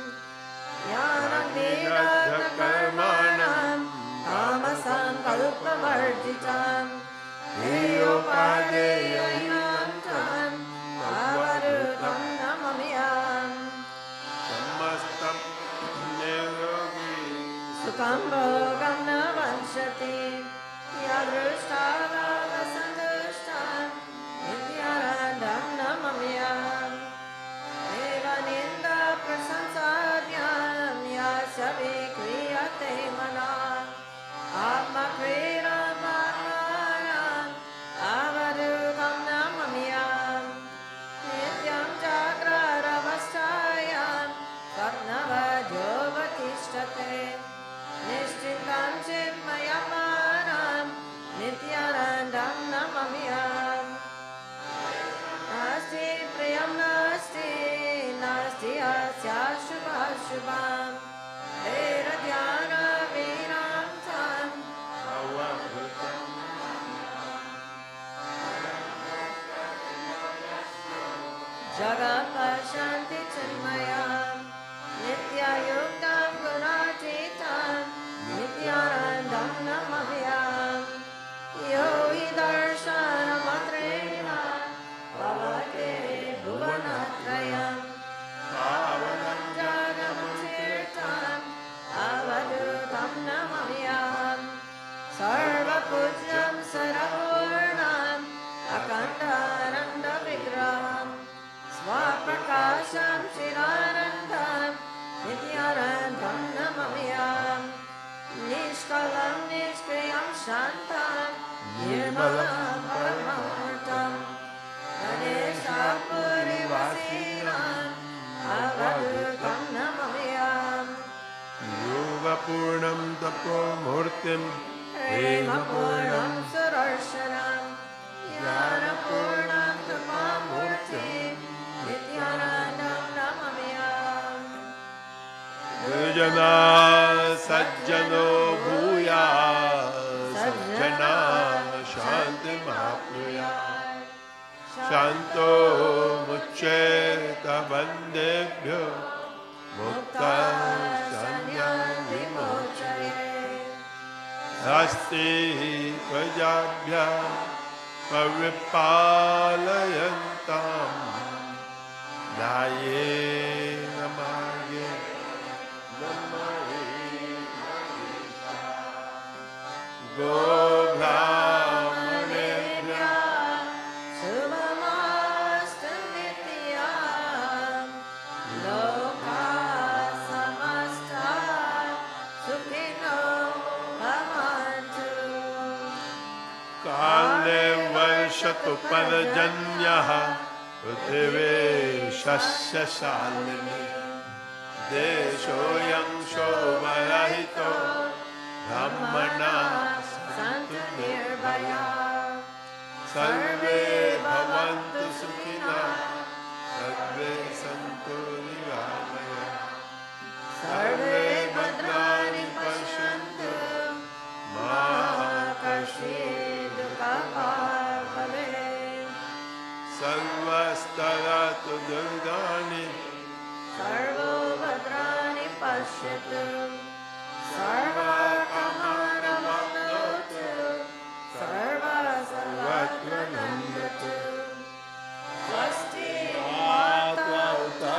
Yanagniradha Karmanam Kamasankalpavarjitam Heyopadeya Inantam Avadutam Namamyam Samastam Sukam Bhogam Navanshati Yadrushtavala Santushtam Nityanandam Namamyam Eva Ninda Prasansadyam Yasya Vikriyate Mana Atma Kriram Atmanam Avadutam Namamyam Nityam Jagraravastayam Satnavadyovatishtate Nishchita सर्वपूज्यं सर्वपूर्णम् अखण्डानन्दविग्रहं स्वप्रकाशं चिदानन्दं नित्यानन्दं नमाम्यहम् निष्कलं निष्क्रियं शान्तं निर्मलं परमार्थम् गणेशपुरीवासिनम् अवधूतं नमाम्यहम् योगपूर्णं तपोमूर्तिं प्रेमपूर्णं सुदर्शनं ज्ञानपूर्णं तपोमूर्तिं नित्यानन्दं नमाम्यहम् दुर्जना सज्जनो भूयात् सज्जना शान्तिमाप्नुयात् शान्तो मुच्येत बन्धेभ्यो मुक्तः संज्ञां विमोचयेत् अस्ति प्रजाभ्यः परिपालयन्तां न्यायेन मार्गेण गोब्राह्मणेभ्यः शुभमस्तु नित्यं लोकाः समस्ताः सुखिनो भवन्तु काले वर्षतु पर्जन्यः पृथिवी शस्यशालिनी देशोऽयं शोभरहितो ब्रह्मणाः सन्तु निर्भयाः सर्वे भवन्तु सुखिनः सर्वे सन्तु निरामयाः सर्वे भद्राणि पश्यन्तु मा कश्चित् दुःखभाग् भवेत् सर्वस्तरतु दुर्गाणि सर्वो भद्राणि पश्यतु सर्वकामानमप्नोतु सर्वसर्वत्वनन्दतु स्वस्ति माता आत्मा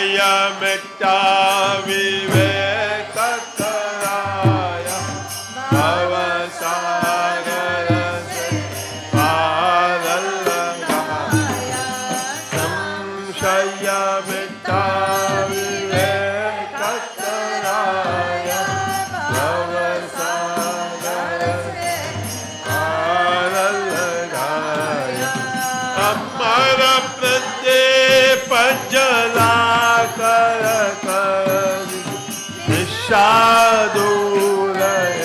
Shayametta Vivekataraya Bhavasagarase Padalagaya Samshayametta Vivekataraya Bhavasagarase Padalagaya Amara Pradepajala Nishadulay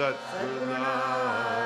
Satgurunath Maharaj.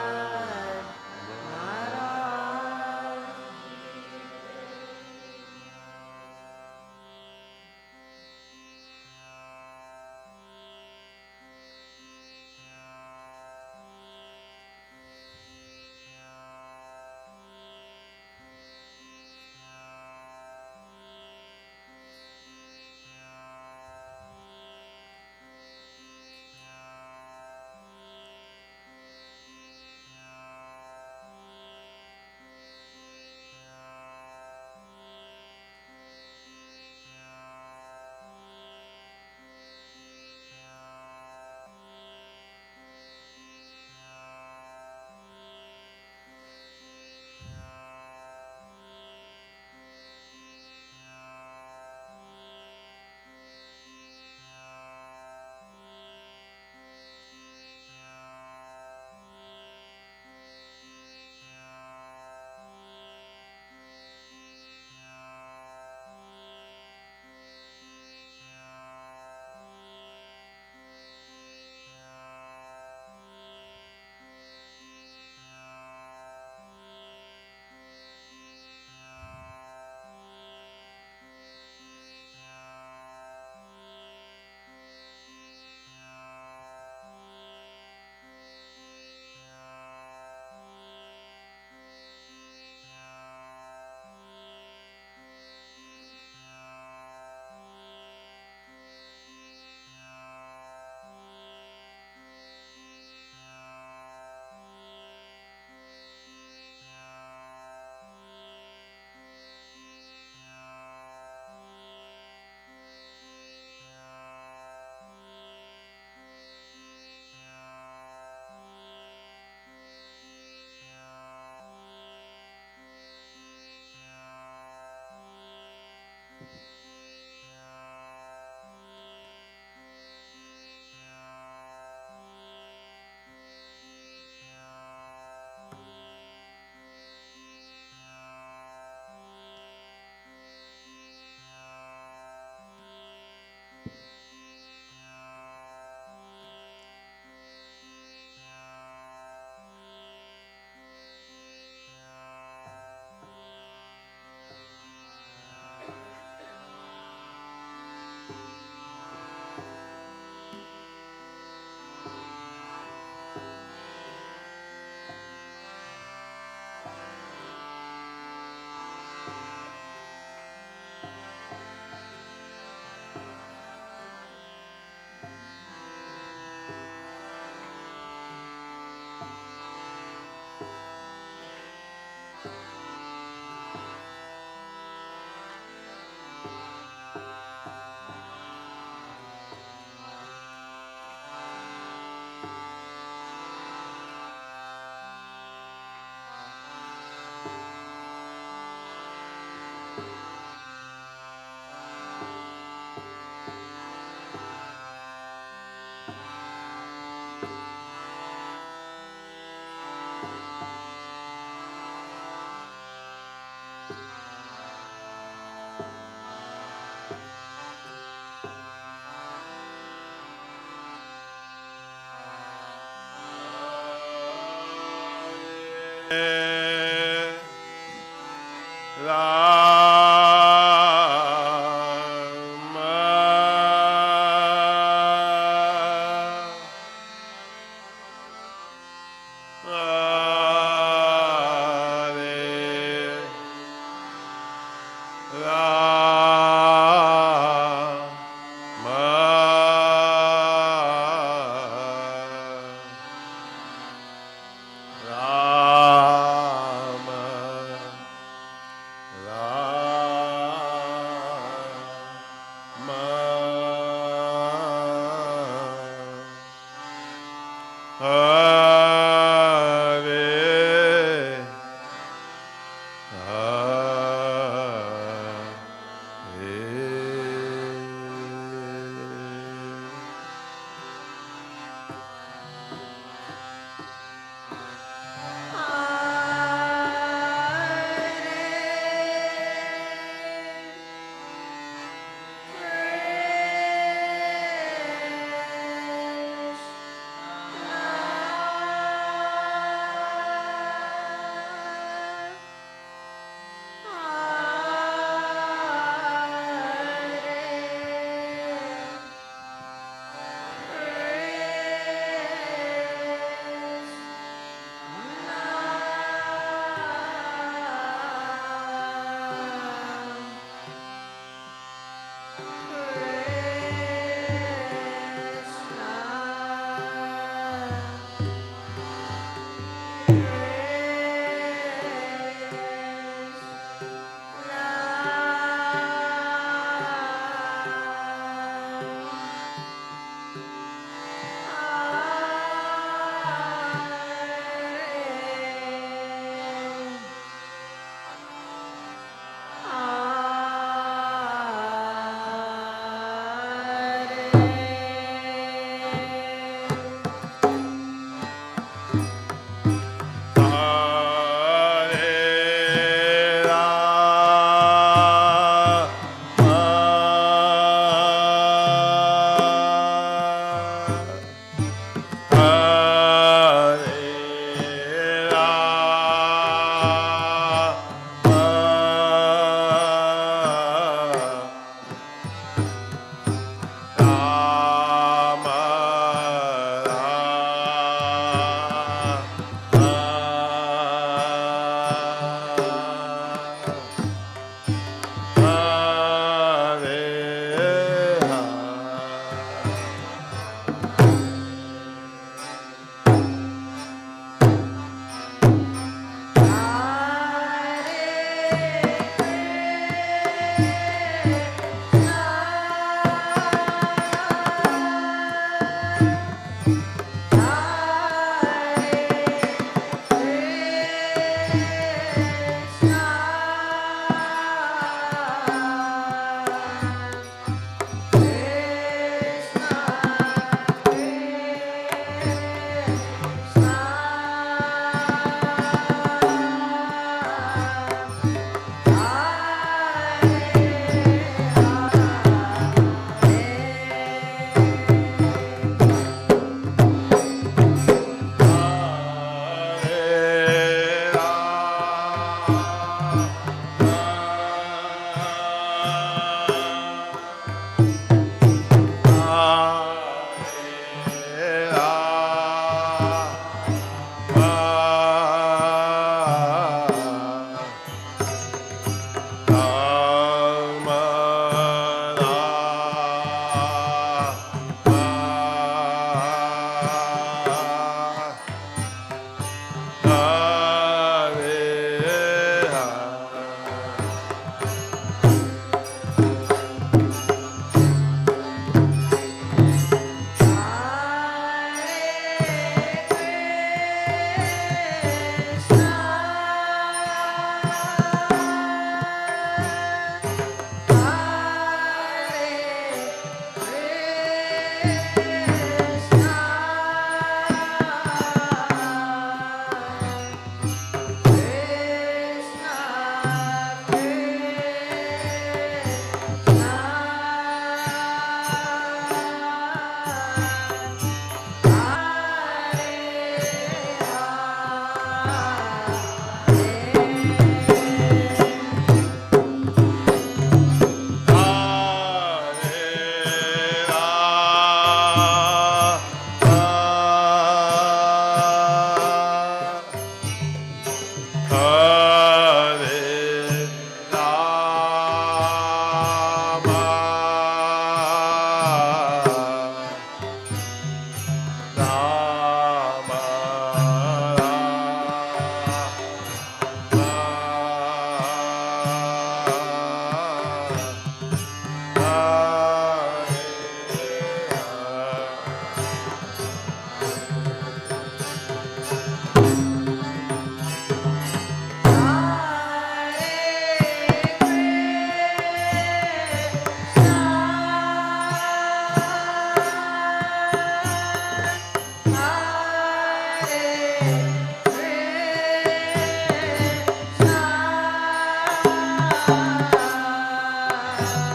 Hare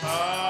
Hare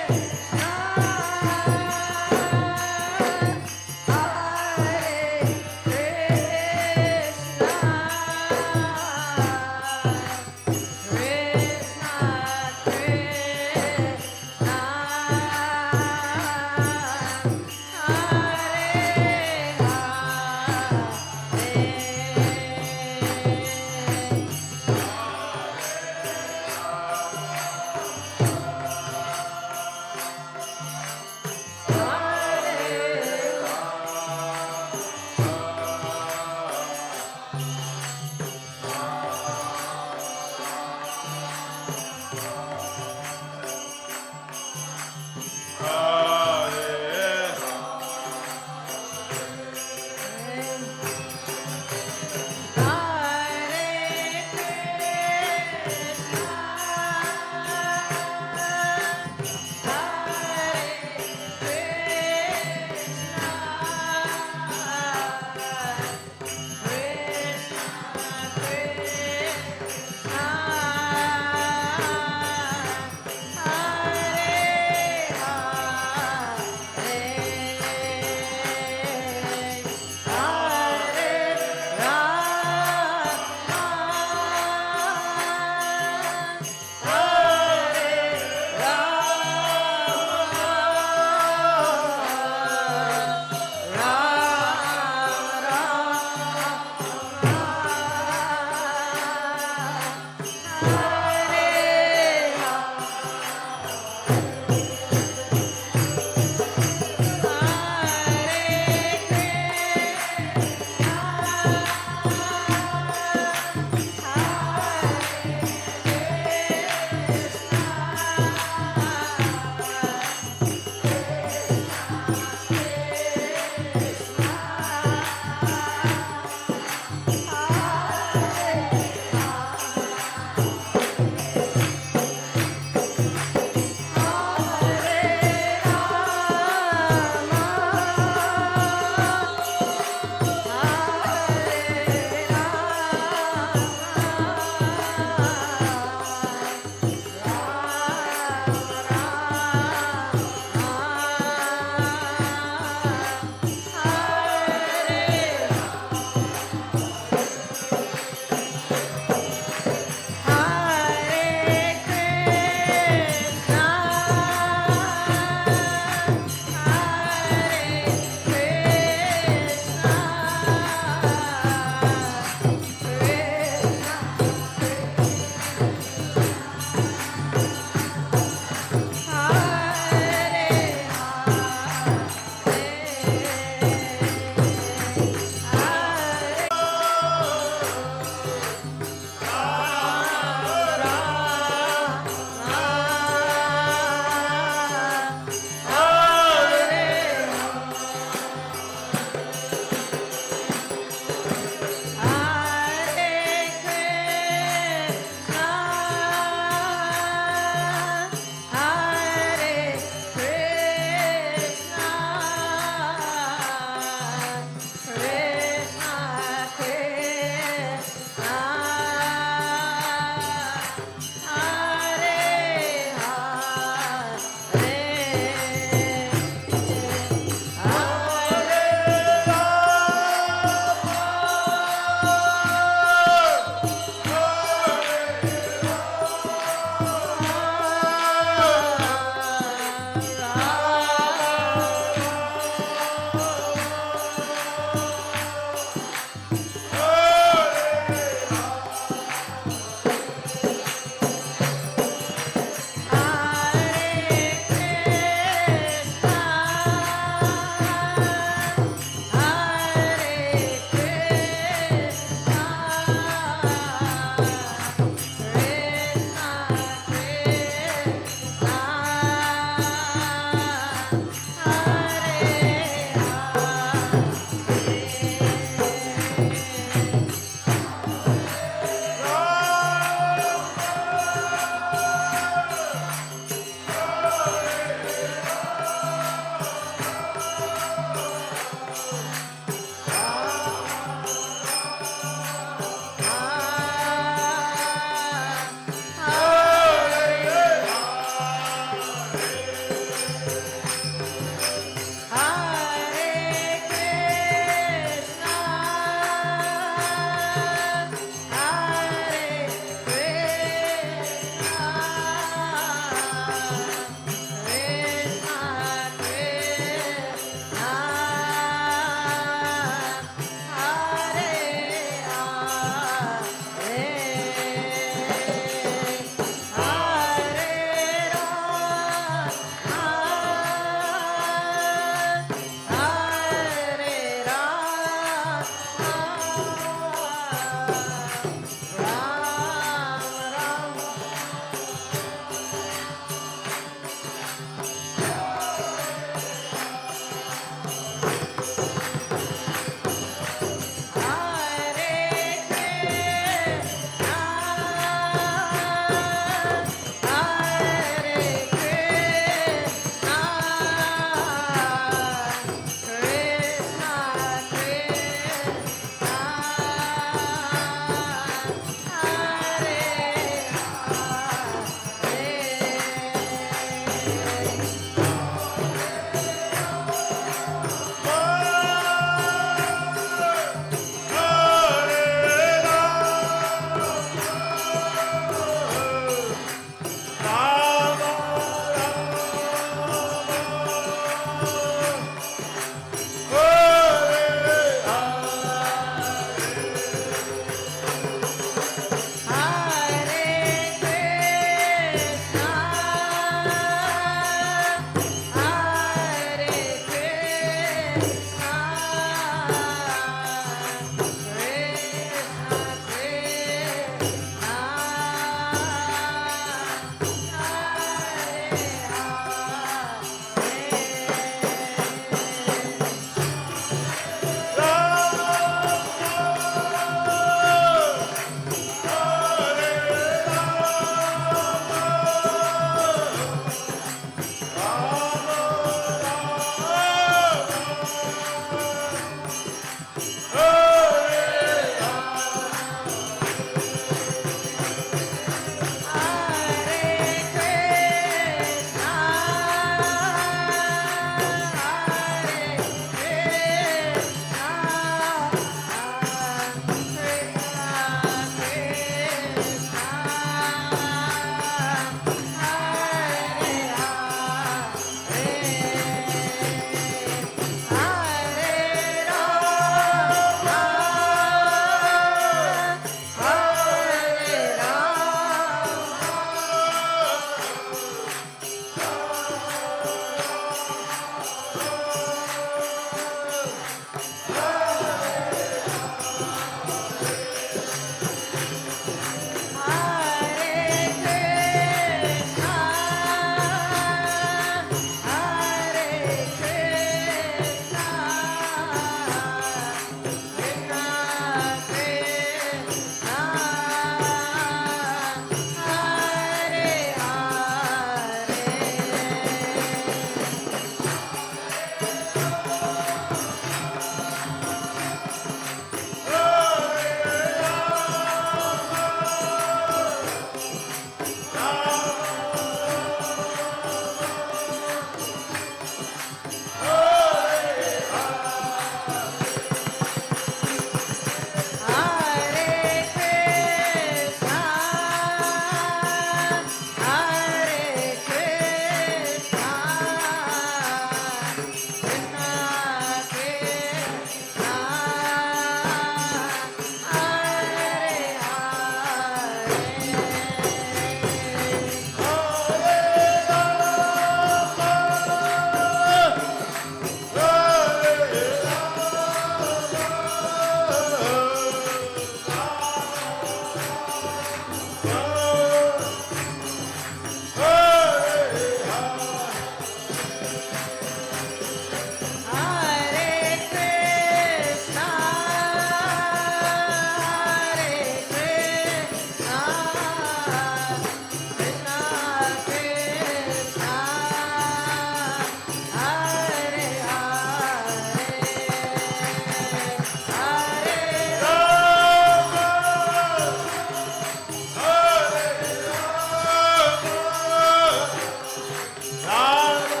Hare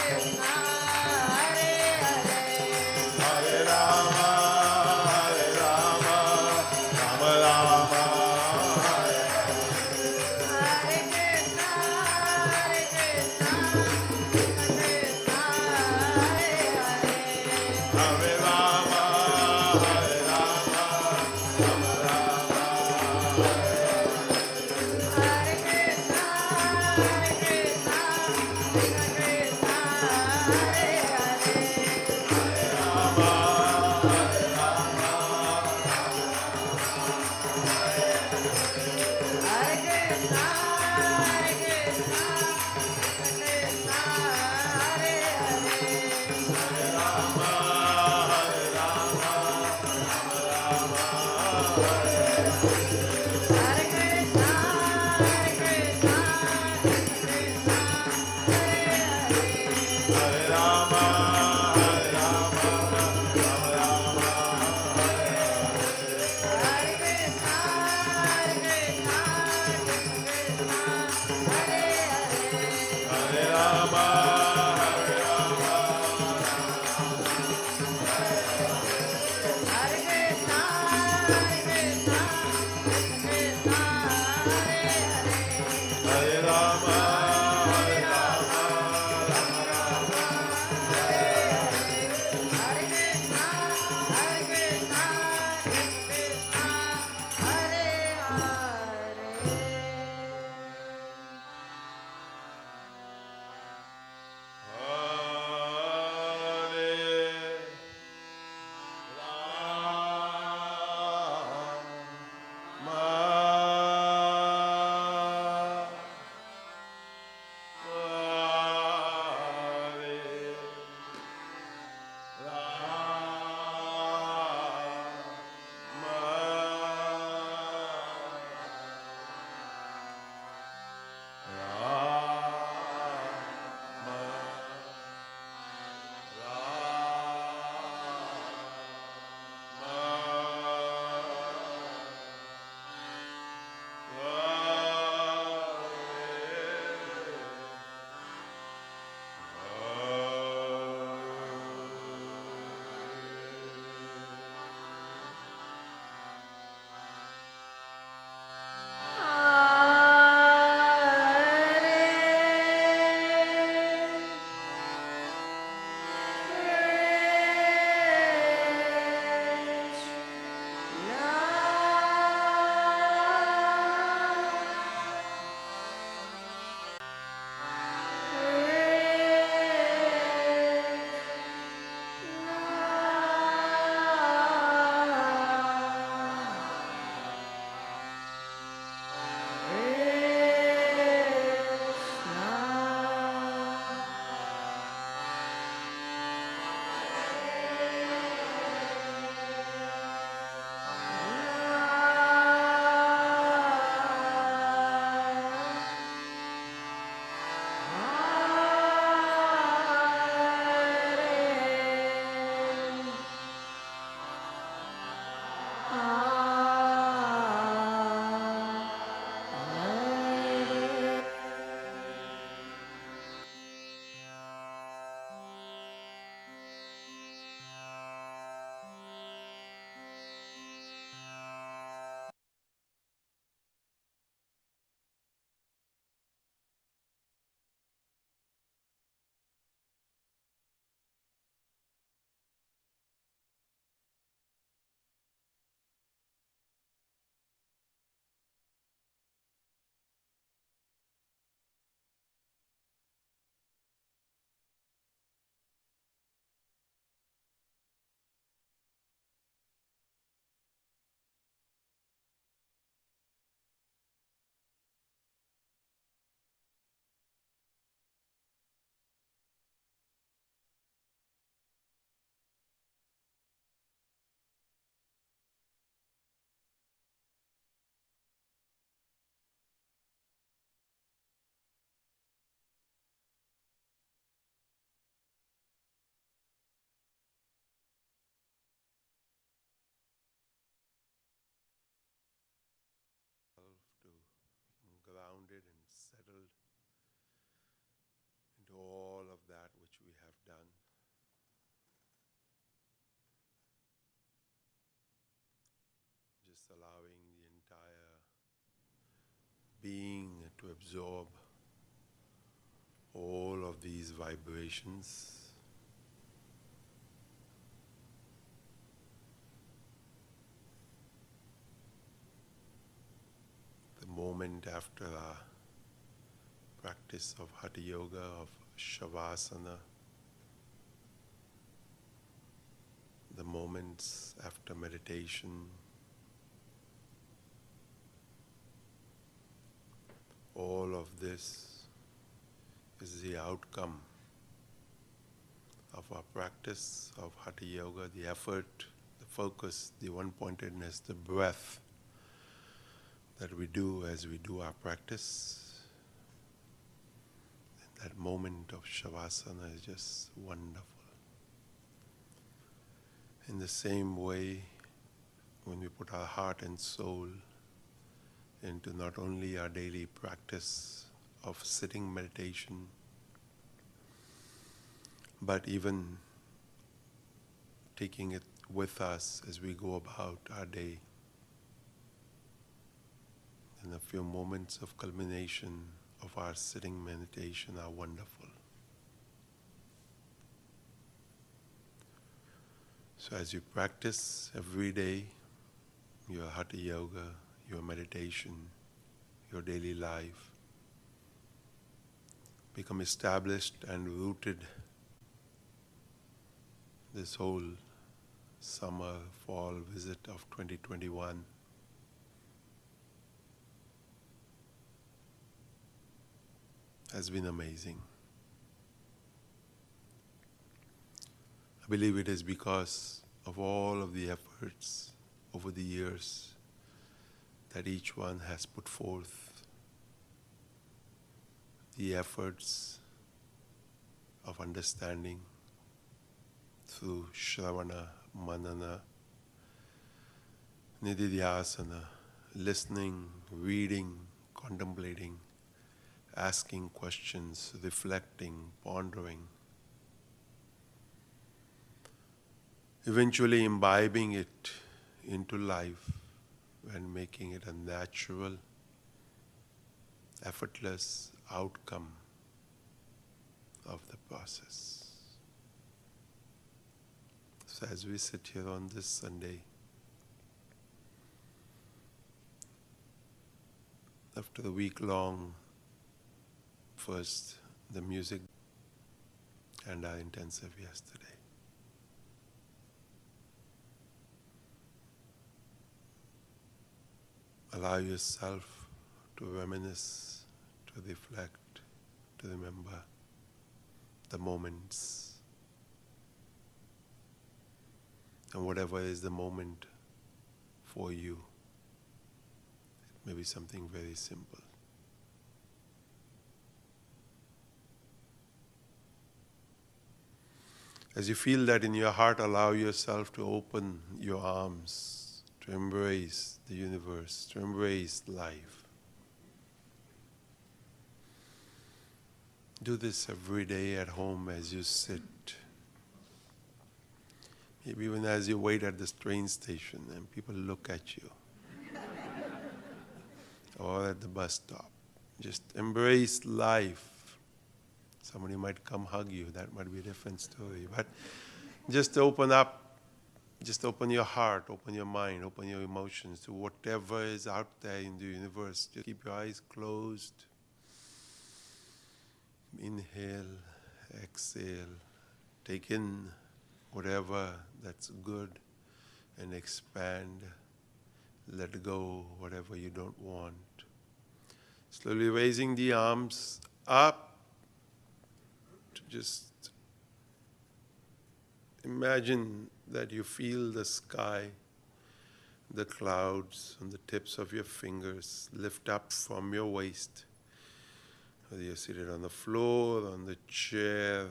Hare just allowing the entire being to absorb all of these vibrations. The moment after our practice of Hatha Yoga, of Shavasana, the moments after meditation, all of this is the outcome of our practice of Hatha Yoga, the effort, the focus, the one-pointedness, the breath that we do as we do our practice. And that moment of Shavasana is just wonderful. In the same way, when we put our heart and soul into not only our daily practice of sitting meditation, but even taking it with us as we go about our day. And a few moments of culmination of our sitting meditation are wonderful. So as you practice every day your Hatha Yoga, your meditation, your daily life, become established and rooted this whole summer, fall visit of 2021. Has been amazing. I believe it is because of all of the efforts over the years that each one has put forth, the efforts of understanding through Shravana, Manana, Nididhyasana, listening, reading, contemplating, asking questions, reflecting, pondering, eventually imbibing it into life and making it a natural, effortless outcome of the process. So as we sit here on this Sunday, after the week-long first the music and our intensive yesterday, allow yourself to reminisce, to reflect, to remember the moments. And whatever is the moment for you, it may be something very simple. As you feel that in your heart, allow yourself to open your arms, to embrace the universe, to embrace life. Do this every day at home as you sit. Maybe even as you wait at this train station and people look at you. Or at the bus stop. Just embrace life. Somebody might come hug you. That might be a different story. But just open up. Just open your heart, open your mind, open your emotions to whatever is out there in the universe. Just keep your eyes closed. Inhale, exhale. Take in whatever that's good and expand. Let go whatever you don't want. Slowly raising the arms up to just imagine that you feel the sky, the clouds on the tips of your fingers lift up from your waist. Whether you're seated on the floor, on the chair,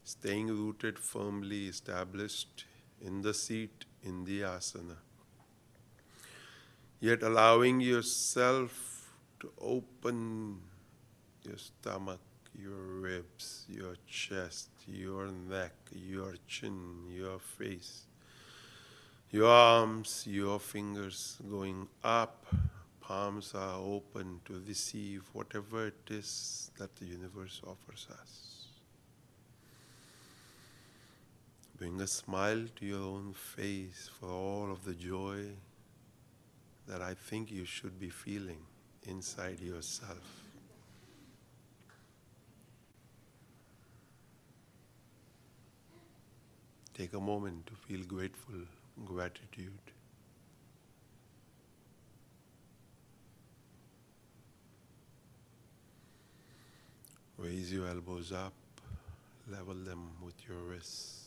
staying rooted, firmly established in the seat, in the asana. Yet allowing yourself to open your stomach, your ribs, your chest, your neck, your chin, your face. Your arms, your fingers going up, palms are open to receive whatever it is that the universe offers us. Bring a smile to your own face for all of the joy that I think you should be feeling inside yourself. Take a moment to feel grateful, gratitude. Raise your elbows up, level them with your wrists.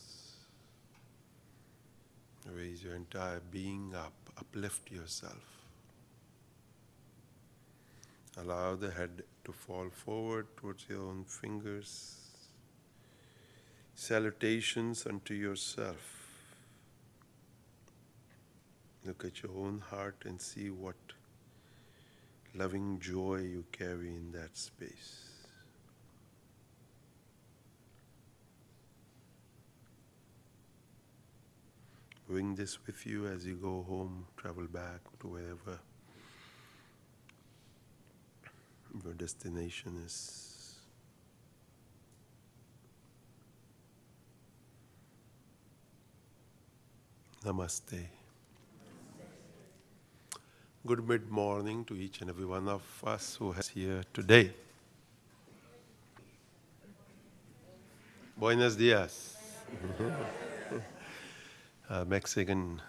Raise your entire being up, uplift yourself. Allow the head to fall forward towards your own fingers. Salutations unto yourself. Look at your own heart and see what loving joy you carry in that space. Bring this with you as you go home, travel back to wherever your destination is. Namaste. Good mid-morning to each and every one of us who is here today. Buenos dias. Mexican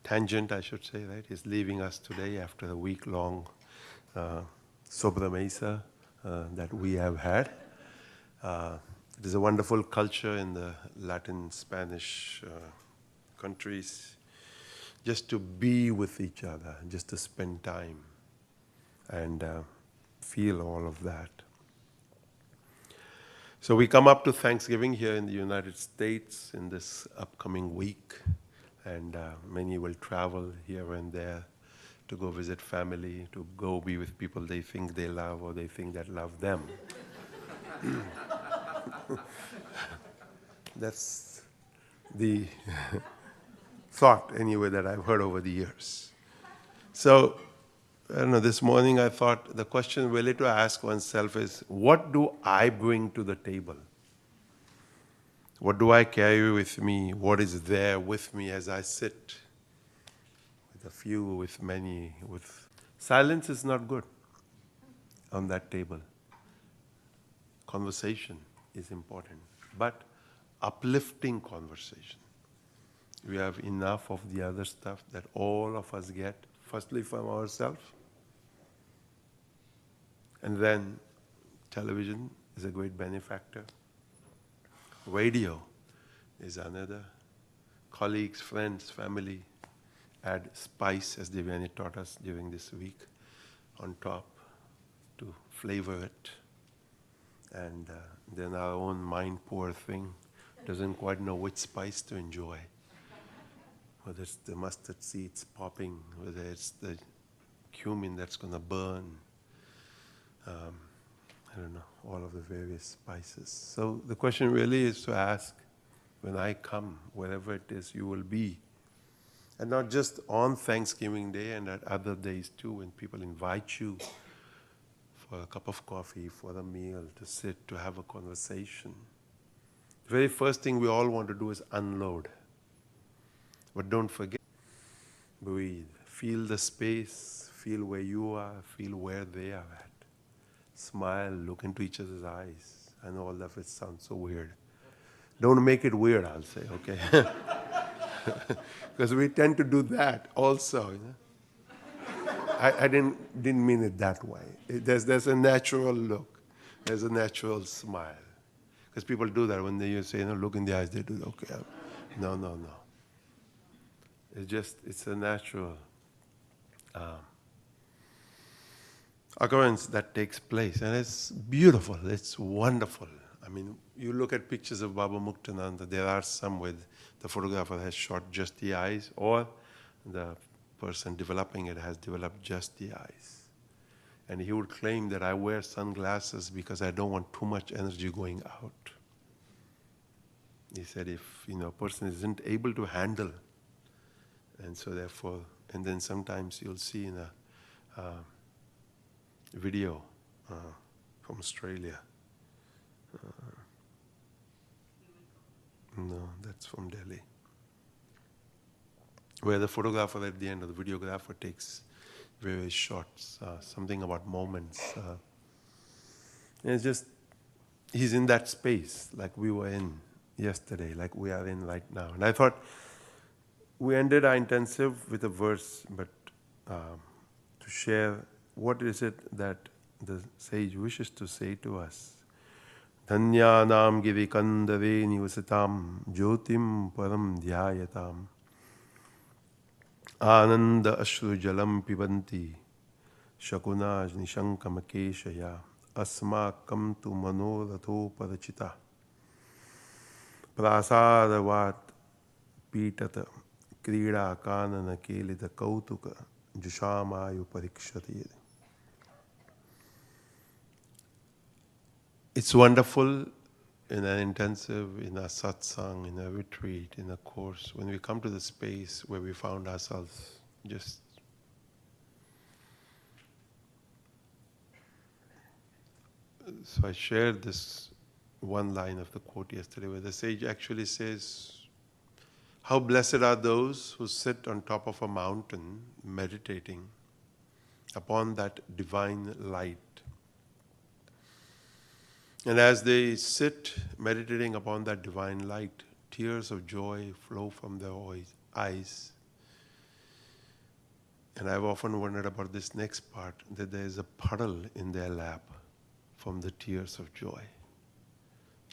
tangent, I should say, right? Is leaving us today after a week-long sobremesa that we have had. It is a wonderful culture in the Latin Spanish countries, just to be with each other, just to spend time and feel all of that. So we come up to Thanksgiving here in the United States in this upcoming week, and many will travel here and there to go visit family, to go be with people they think they love or they think that love them. That's the thought, anyway, that I've heard over the years. So, I don't know, this morning I thought the question really to ask oneself is, what do I bring to the table? What do I carry with me? What is there with me as I sit with a few, with many, with... Silence is not good on that table. Conversation is important, but uplifting conversation. We have enough of the other stuff that all of us get, firstly from ourselves, and then television is a great benefactor. Radio is another. Colleagues, friends, family add spice, as Devyani taught us during this week, on top to flavor it. And then our own mind, poor thing, doesn't quite know which spice to enjoy. Whether it's the mustard seeds popping, whether it's the cumin that's going to burn, I don't know, all of the various spices. So the question really is to ask, when I come, wherever it is you will be, and not just on Thanksgiving Day and at other days too, when people invite you for a cup of coffee, for a meal, to sit, to have a conversation. The very first thing we all want to do is unload. But don't forget, breathe. Feel the space, feel where you are, feel where they are at. Smile, look into each other's eyes. I know all of it sounds so weird. Don't make it weird, I'll say, okay? Because we tend to do that also. You know? I didn't mean it that way. There's a natural look. There's a natural smile. Because people do that when you say, look in the eyes, they do, okay. No. It's a natural occurrence that takes place. And it's beautiful, it's wonderful. I mean, you look at pictures of Baba Muktananda, there are some with the photographer has shot just the eyes, or the person developing it has developed just the eyes. And he would claim that I wear sunglasses because I don't want too much energy going out. He said if a person isn't able to handle And so therefore, and then sometimes you'll see in a video from Australia. No, that's from Delhi. Where the photographer at the end, or the videographer, takes various shots, something about moments. And it's just, he's in that space like we were in yesterday, like we are in right now. And I thought we ended our intensive with a verse, but to share what is it that the sage wishes to say to us. Dhanyanam givikandave nivasitam jyotim param dhyayatam ananda ashru jalam pibanti shakunaj nishankamakeshaya asmakam tu manoratho parachita prasadavat pitata krida kanana kelita kautuka jushamayu parikshati. It's wonderful in an intensive, in a satsang, in a retreat, in a course, when we come to the space where we found ourselves just so I shared this one line of the quote yesterday where the sage actually says, how blessed are those who sit on top of a mountain meditating upon that divine light. And as they sit meditating upon that divine light, tears of joy flow from their eyes. And I've often wondered about this next part, that there is a puddle in their lap from the tears of joy.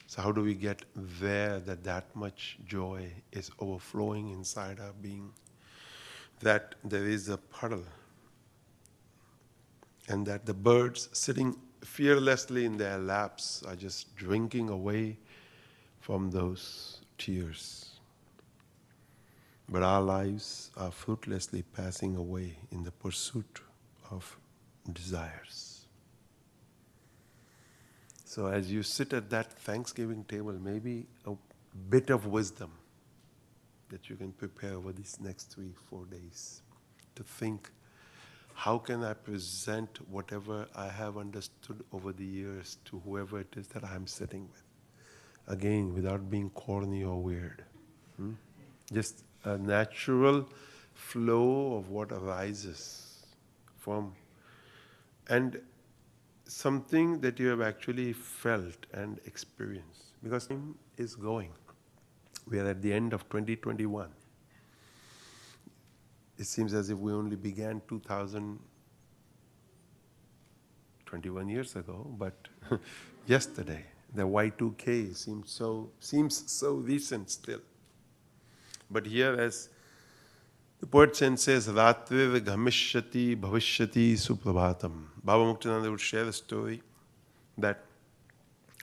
So how do we get there, that much joy is overflowing inside our being, that there is a puddle, and that the birds sitting fearlessly in their laps are just drinking away from those tears. But our lives are fruitlessly passing away in the pursuit of desires. So as you sit at that Thanksgiving table, maybe a bit of wisdom that you can prepare over these next 3-4 days to think, how can I present whatever I have understood over the years to whoever it is that I'm sitting with? Again, without being corny or weird. Just a natural flow of what arises from, and something that you have actually felt and experienced. Because time is going. We are at the end of 2021. It seems as if we only began 2021 years ago, but yesterday, the Y2K seems so recent still. But here, as the poet says, Ratrir Gamishyati Bhavishyati Suprabhatam. Baba Muktananda would share a story that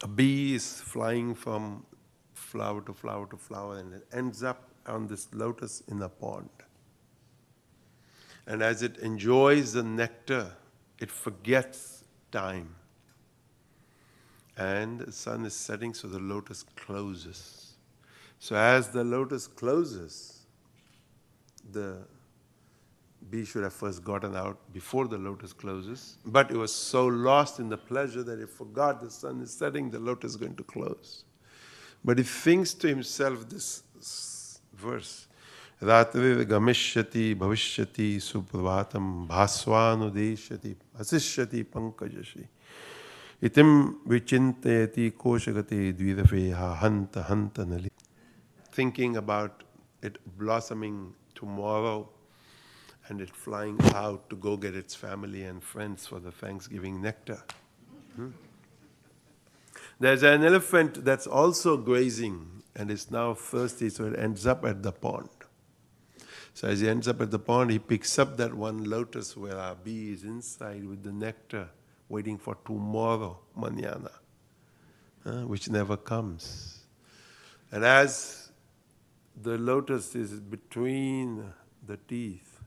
a bee is flying from flower to flower to flower, and it ends up on this lotus in a pond. And as it enjoys the nectar, it forgets time. And the sun is setting, so the lotus closes. So as the lotus closes, the bee should have first gotten out before the lotus closes, but it was so lost in the pleasure that it forgot the sun is setting, the lotus is going to close. But he thinks to himself this verse, Ratrir Gamishyati Bhavishyati Suprabhatam Bhaswanudeshyati Asishyati Pankajashi Itim Vichintayati Koshagate Dvirafeha Hanta Hanta Nali. Thinking about it blossoming tomorrow and it flying out to go get its family and friends for the Thanksgiving nectar. There's an elephant that's also grazing and is now thirsty, so it ends up at the pond. So as he ends up at the pond, he picks up that one lotus where our bee is inside with the nectar, waiting for tomorrow, mañana, which never comes. And as the lotus is between the teeth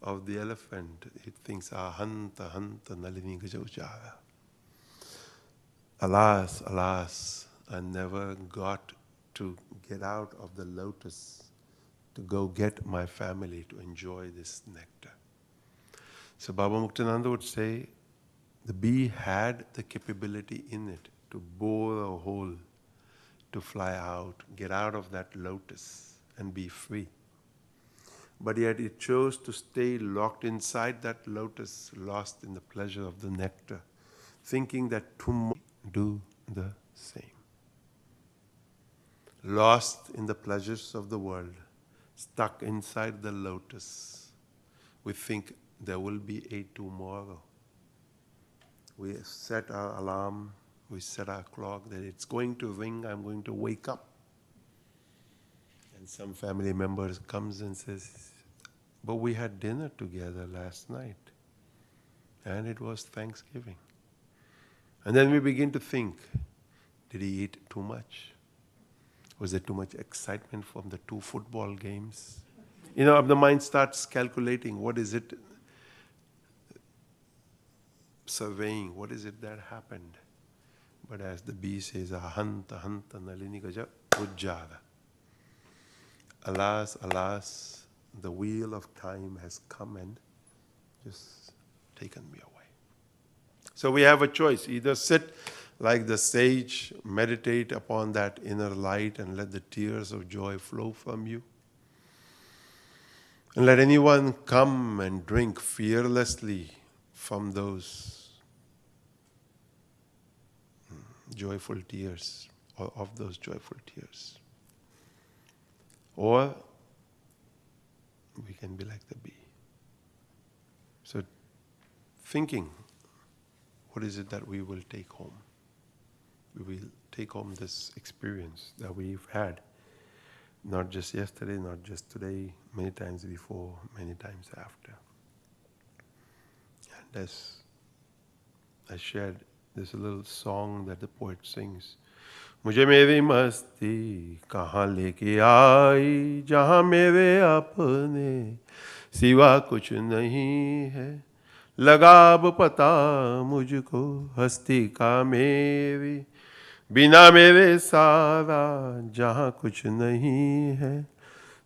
of the elephant, it thinks, Hanta, Hanta, Nalini Gajauchara. Alas, alas, I never got to get out of the lotus to go get my family to enjoy this nectar. So Baba Muktananda would say, the bee had the capability in it to bore a hole, to fly out, get out of that lotus and be free. But yet it chose to stay locked inside that lotus, lost in the pleasure of the nectar, thinking that tomorrow do the same. Lost in the pleasures of the world, stuck inside the lotus, we think there will be a tomorrow. We set our alarm, we set our clock that it's going to ring, I'm going to wake up. And some family member comes and says, but we had dinner together last night and it was Thanksgiving. And then we begin to think, did he eat too much? Was there too much excitement from the 2 football games? The mind starts calculating, what is it, surveying, what is it that happened? But as the bee says, ahanta hanta nalini gaja ujjara. Alas, alas, the wheel of time has come and just taken me away. So we have a choice. Either sit like the sage, meditate upon that inner light and let the tears of joy flow from you. And let anyone come and drink fearlessly from those joyful tears, or of those joyful tears. Or we can be like the bee. So thinking, what is it that we will take home? We will take home this experience that we've had, not just yesterday, not just today, many times before, many times after. And as I shared, there's a little song that the poet sings. मुझे मेरी मस्ती कहाँ लेके आई, जहाँ मेरे अपने सिवा कुछ नहीं है. लगा अब पता मुझको हस्ती का मेरी, बिना मेरे सारा जहाँ कुछ नहीं है.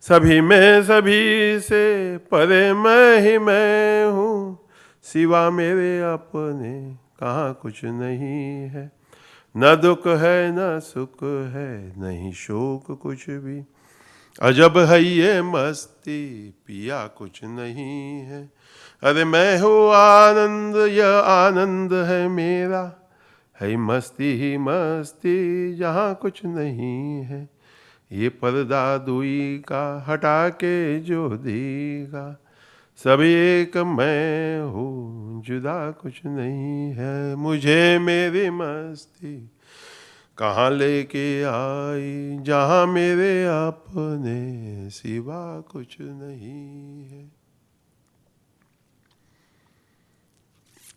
सभी में सभी से परे मैं ही मैं हूँ, सिवा मेरे अपने कहाँ कुछ नहीं है. न दुख है न सुख है, नहीं शोक कुछ भी. अजब है ये मस्ती, पिया कुछ नहीं है. अरे मैं हूँ आनंद, यह आनंद है मेरा. है मस्ती ही मस्ती, जहाँ कुछ नहीं है. ये पर्दा दुई का हटा के जो देगा, सभी एक मैं हूँ, जुदा कुछ नहीं है. मुझे मेरी मस्ती कहाँ लेके आई, जहाँ मेरे अपने सिवा कुछ नहीं है.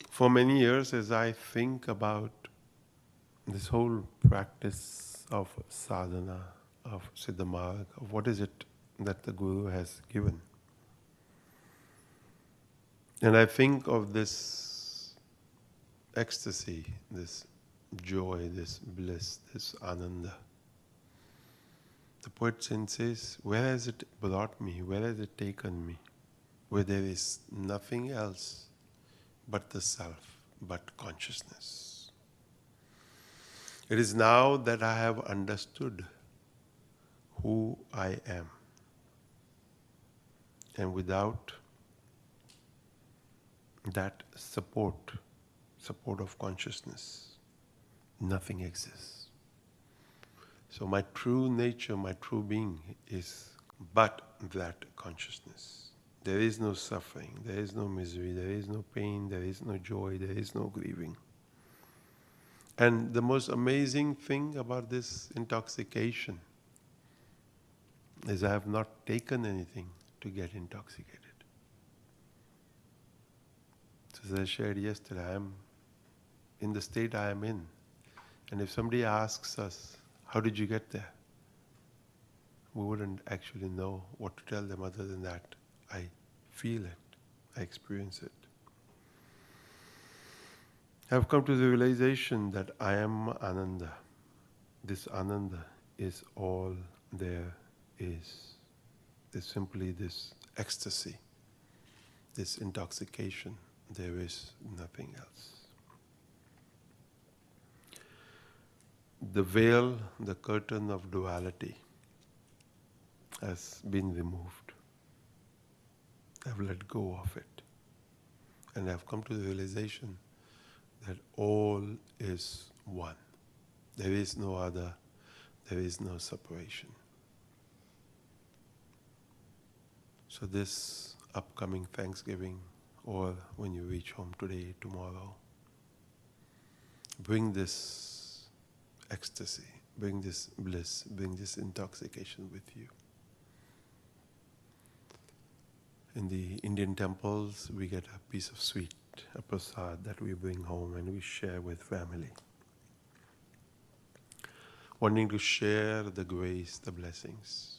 For many years, as I think about this whole practice of sadhana, of Siddhamarg, of what is it that the Guru has given, and I think of this ecstasy, this joy, this bliss, this ananda. The poet says, where has it brought me? Where has it taken me? Where there is nothing else but the self, but consciousness. It is now that I have understood who I am. And without that support of consciousness, nothing exists. So my true nature, my true being is but that consciousness. There is no suffering, there is no misery, there is no pain, there is no joy, there is no grieving. And the most amazing thing about this intoxication is I have not taken anything to get intoxicated. So as I shared yesterday, I am in the state I am in. And if somebody asks us, how did you get there? We wouldn't actually know what to tell them other than that. I feel it, I experience it. I have come to the realization that I am Ananda. This Ananda is all there is. There's simply this ecstasy, this intoxication. There is nothing else. The veil, the curtain of duality has been removed. I've let go of it. And I've come to the realization that all is one. There is no other. There is no separation. So this upcoming Thanksgiving, or when you reach home today, tomorrow, bring this ecstasy, bring this bliss, bring this intoxication with you. In the Indian temples, we get a piece of sweet, a prasad that we bring home and we share with family. Wanting to share the grace, the blessings.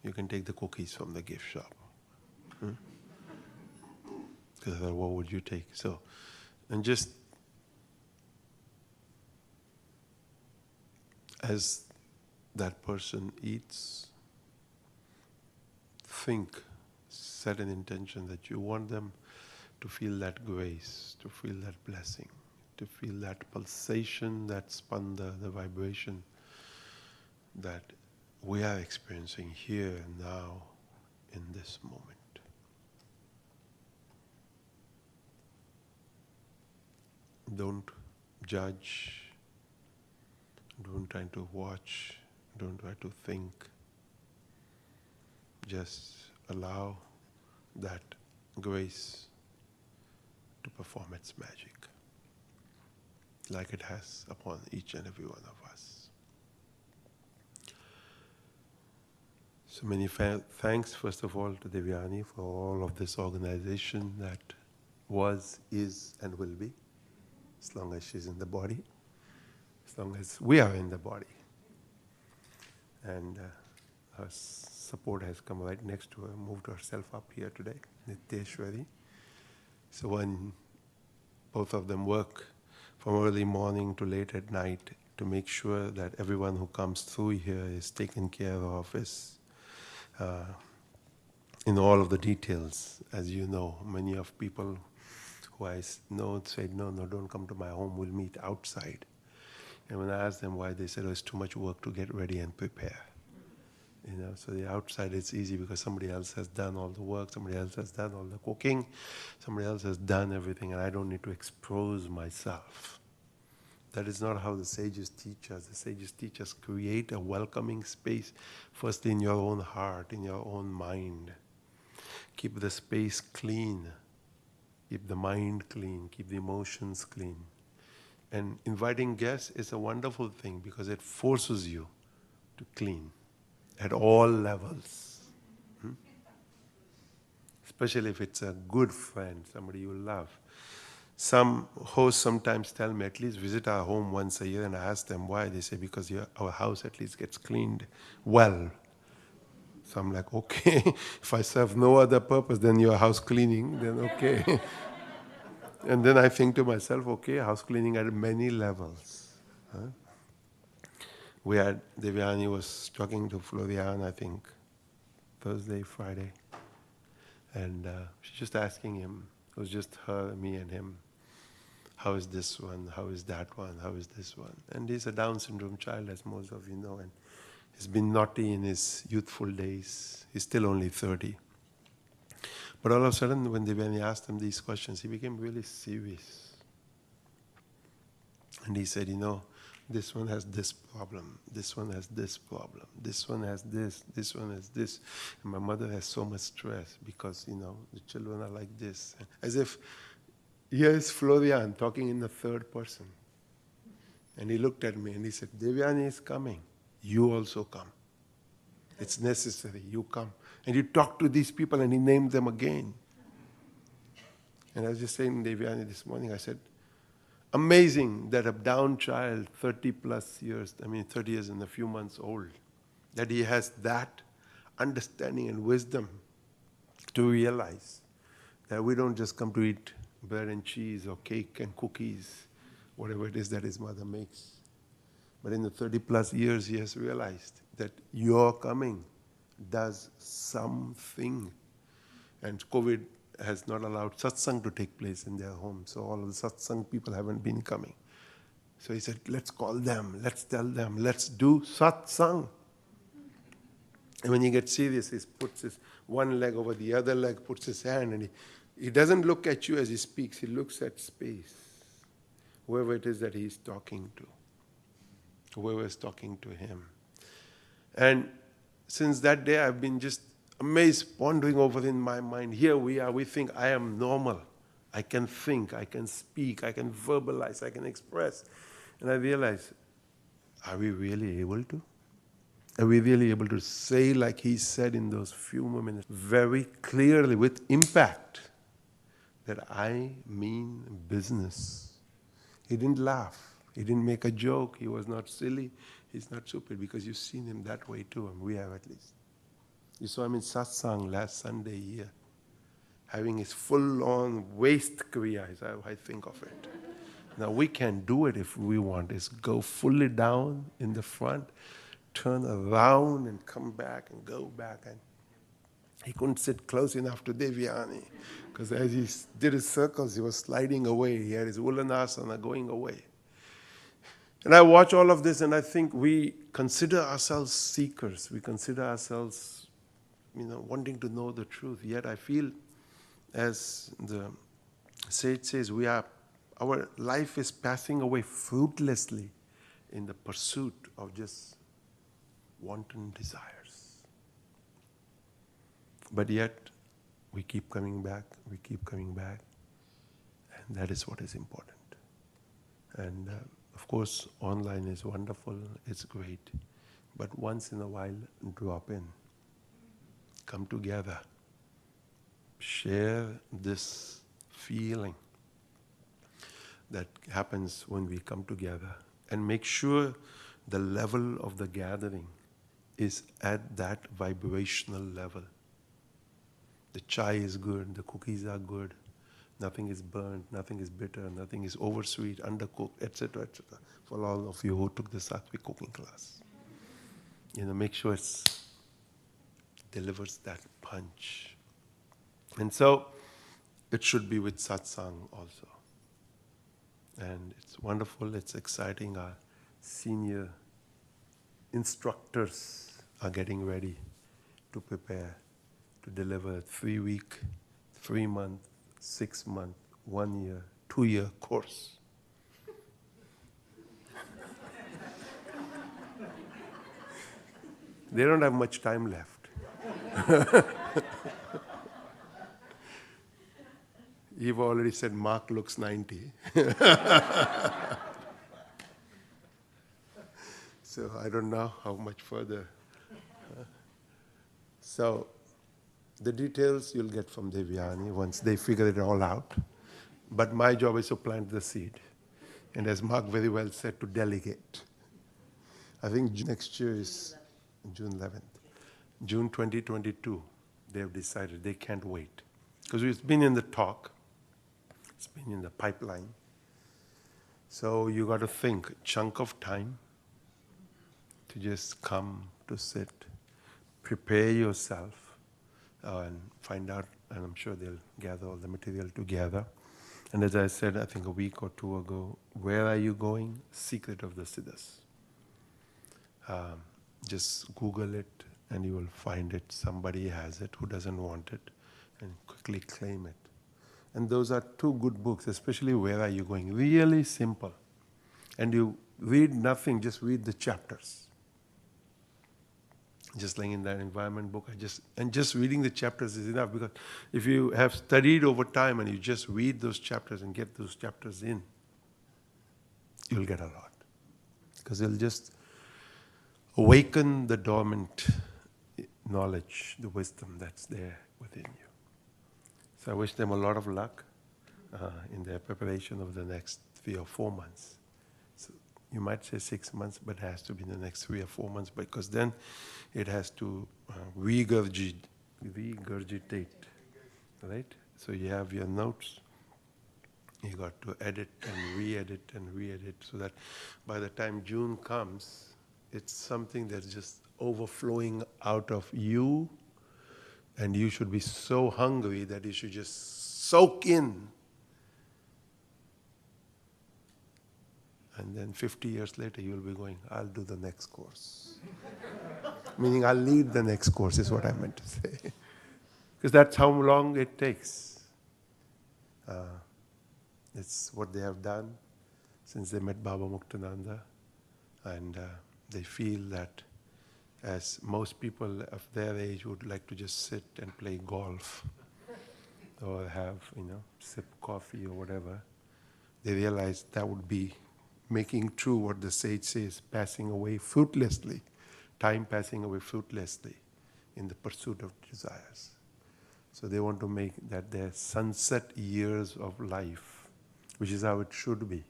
You can take the cookies from the gift shop. Because what would you take? So, and just as that person eats, think, set an intention that you want them to feel that grace, to feel that blessing, to feel that pulsation, that spanda, the vibration that we are experiencing here and now in this moment. Don't judge, don't try to watch, don't try to think. Just allow that grace to perform its magic, like it has upon each and every one of us. So many thanks, first of all, to Devyani for all of this organization that was, is, and will be, as long as she's in the body, as long as we are in the body. And her support has come right next to her, moved herself up here today, Nityeshwari. So when both of them work from early morning to late at night to make sure that everyone who comes through here is taken care of, is in all of the details. As you know, many of people who I know said, no, don't come to my home, we'll meet outside. And when I asked them why, they said, it's too much work to get ready and prepare. So the outside, it's easy because somebody else has done all the work, somebody else has done all the cooking, somebody else has done everything, and I don't need to expose myself. That is not how the sages teach us. The sages teach us create a welcoming space, firstly in your own heart, in your own mind. Keep the space clean. Keep the mind clean. Keep the emotions clean. And inviting guests is a wonderful thing because it forces you to clean at all levels. Especially if it's a good friend, somebody you love. Some hosts sometimes tell me, at least visit our home once a year, and I ask them why. They say, because our house at least gets cleaned well. So I'm like, okay, if I serve no other purpose than your house cleaning, then okay. And then I think to myself, okay, house cleaning at many levels. Devyani was talking to Florian, I think, Thursday, Friday. And she's just asking him, it was just her, me and him, how is this one, how is that one, how is this one? And he's a Down syndrome child, as most of you know, and he's been naughty in his youthful days. He's still only 30. But all of a sudden, when Devyani asked him these questions, he became really serious. And he said, this one has this problem, this one has this problem, this one has this one has this. And my mother has so much stress because, the children are like this. As if, here's Florian talking in the third person. And he looked at me and he said, Devyani is coming. You also come. It's necessary, you come. And you talk to these people, and he named them again. And I was just saying to Devyani this morning, I said, amazing that a Down child, 30 years and a few months old, that he has that understanding and wisdom to realize that we don't just come to eat bread and cheese or cake and cookies, whatever it is that his mother makes. But in the 30 plus years, he has realized that your coming does something. And COVID has not allowed satsang to take place in their home, so all of the satsang people haven't been coming. So he said, let's call them, let's tell them, let's do satsang. And when he gets serious, he puts his one leg over the other leg, puts his hand, and he doesn't look at you as he speaks, he looks at space, whoever it is that he's talking to, whoever is talking to him. And since that day, I've been just amazed, pondering over in my mind. Here we are, we think I am normal. I can think, I can speak, I can verbalize, I can express. And I realize, are we really able to? Are we really able to say, like he said in those few minutes, very clearly, with impact, that I mean business? He didn't laugh. He didn't make a joke. He was not silly. He's not stupid, because you've seen him that way too, and we have at least. You saw him in Satsang last Sunday here, having his full-on waist kriya, is how I think of it. Now we can do it if we want. Is go fully down in the front, turn around and come back and go back. And he couldn't sit close enough to Devyani, because as he did his circles, he was sliding away. He had his Ulanasana going away. And I watch all of this and I think we consider ourselves seekers. We consider ourselves, wanting to know the truth. Yet I feel, as the sage says, our life is passing away fruitlessly in the pursuit of just wanton desires. But yet, we keep coming back, and that is what is important. And of course, online is wonderful, it's great, but once in a while, drop in. Come together. Share this feeling that happens when we come together, and make sure the level of the gathering is at that vibrational level. The chai is good, the cookies are good, nothing is burnt, nothing is bitter, nothing is oversweet, undercooked, etc., etc. For all of you who took the Sattvic cooking class. Make sure it delivers that punch. And so, it should be with satsang also. And it's wonderful, it's exciting. Our senior instructors are getting ready to prepare to deliver a 3-week, 3-month, 6-month, 1 year, 2-year course. They don't have much time left. You've already said Mark looks 90. So I don't know how much further. So the details you'll get from Devyani once they figure it all out. But my job is to plant the seed. And as Mark very well said, to delegate. I think next year is June 11th. June 2022, they have decided they can't wait. Because it's been in the talk. It's been in the pipeline. So you got to think, chunk of time to just come, to sit, prepare yourself, and find out, and I'm sure they'll gather all the material together. And as I said, I think a week or two ago, where are you going? Secret of the Siddhas. Just Google it and you will find it. Somebody has it who doesn't want it, and quickly claim it. And those are 2 good books, especially Where Are You Going? Really simple. And you read nothing, just read the chapters. Just like in that environment book, just reading the chapters is enough, because if you have studied over time and you just read those chapters and get those chapters in, you'll get a lot. Because it'll just awaken the dormant knowledge, the wisdom that's there within you. So I wish them a lot of luck in their preparation of the next 3 or 4 months. So you might say 6 months, but it has to be in the next 3 or 4 months, because then it has to regurgitate, right? So you have your notes, you got to edit and re-edit, so that by the time June comes, it's something that's just overflowing out of you, and you should be so hungry that you should just soak in. And then 50 years later, you'll be going, I'll do the next course. Meaning, I'll lead the next course, is what I meant to say. Because that's how long it takes. It's what they have done since they met Baba Muktananda. And they feel that as most people of their age would like to just sit and play golf or have, sip coffee or whatever, they realize that would be making true what the sage says, passing away fruitlessly, time passing away fruitlessly in the pursuit of desires. So they want to make that their sunset years of life, which is how it should be,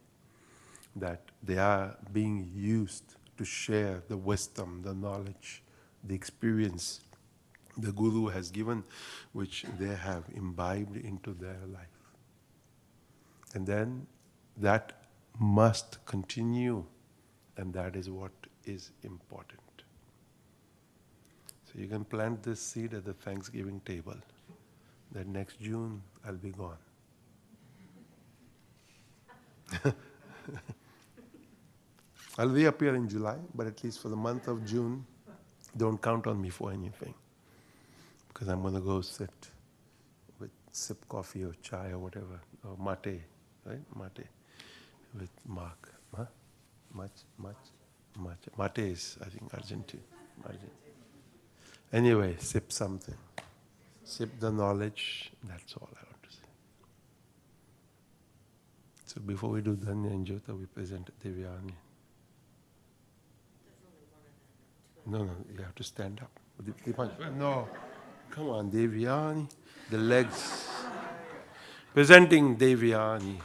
that they are being used to share the wisdom, the knowledge, the experience the Guru has given, which they have imbibed into their life. And then that must continue, and that is what is important. So you can plant this seed at the Thanksgiving table, that next June I'll be gone. I'll reappear in July, but at least for the month of June, don't count on me for anything. Because I'm going to go sip coffee or chai or whatever, or mate, right? Mate, with Mark. Huh? Mate is, I think, Argentine. Anyway, sip something. Sip the knowledge, that's all I want to say. So before we do Dhanya and Jyota, we present Devyani. No, you have to stand up. No, come on, Devyani. The legs. Presenting Devyani.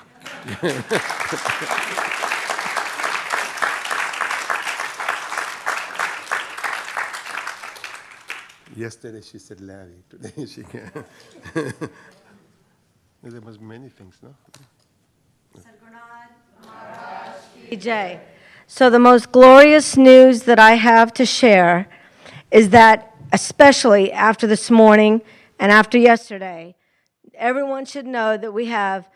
Yesterday she said Larry. Today she can. There must be many things, no? Jai. So the most glorious news that I have to share is that, especially after this morning and after yesterday, everyone should know that we have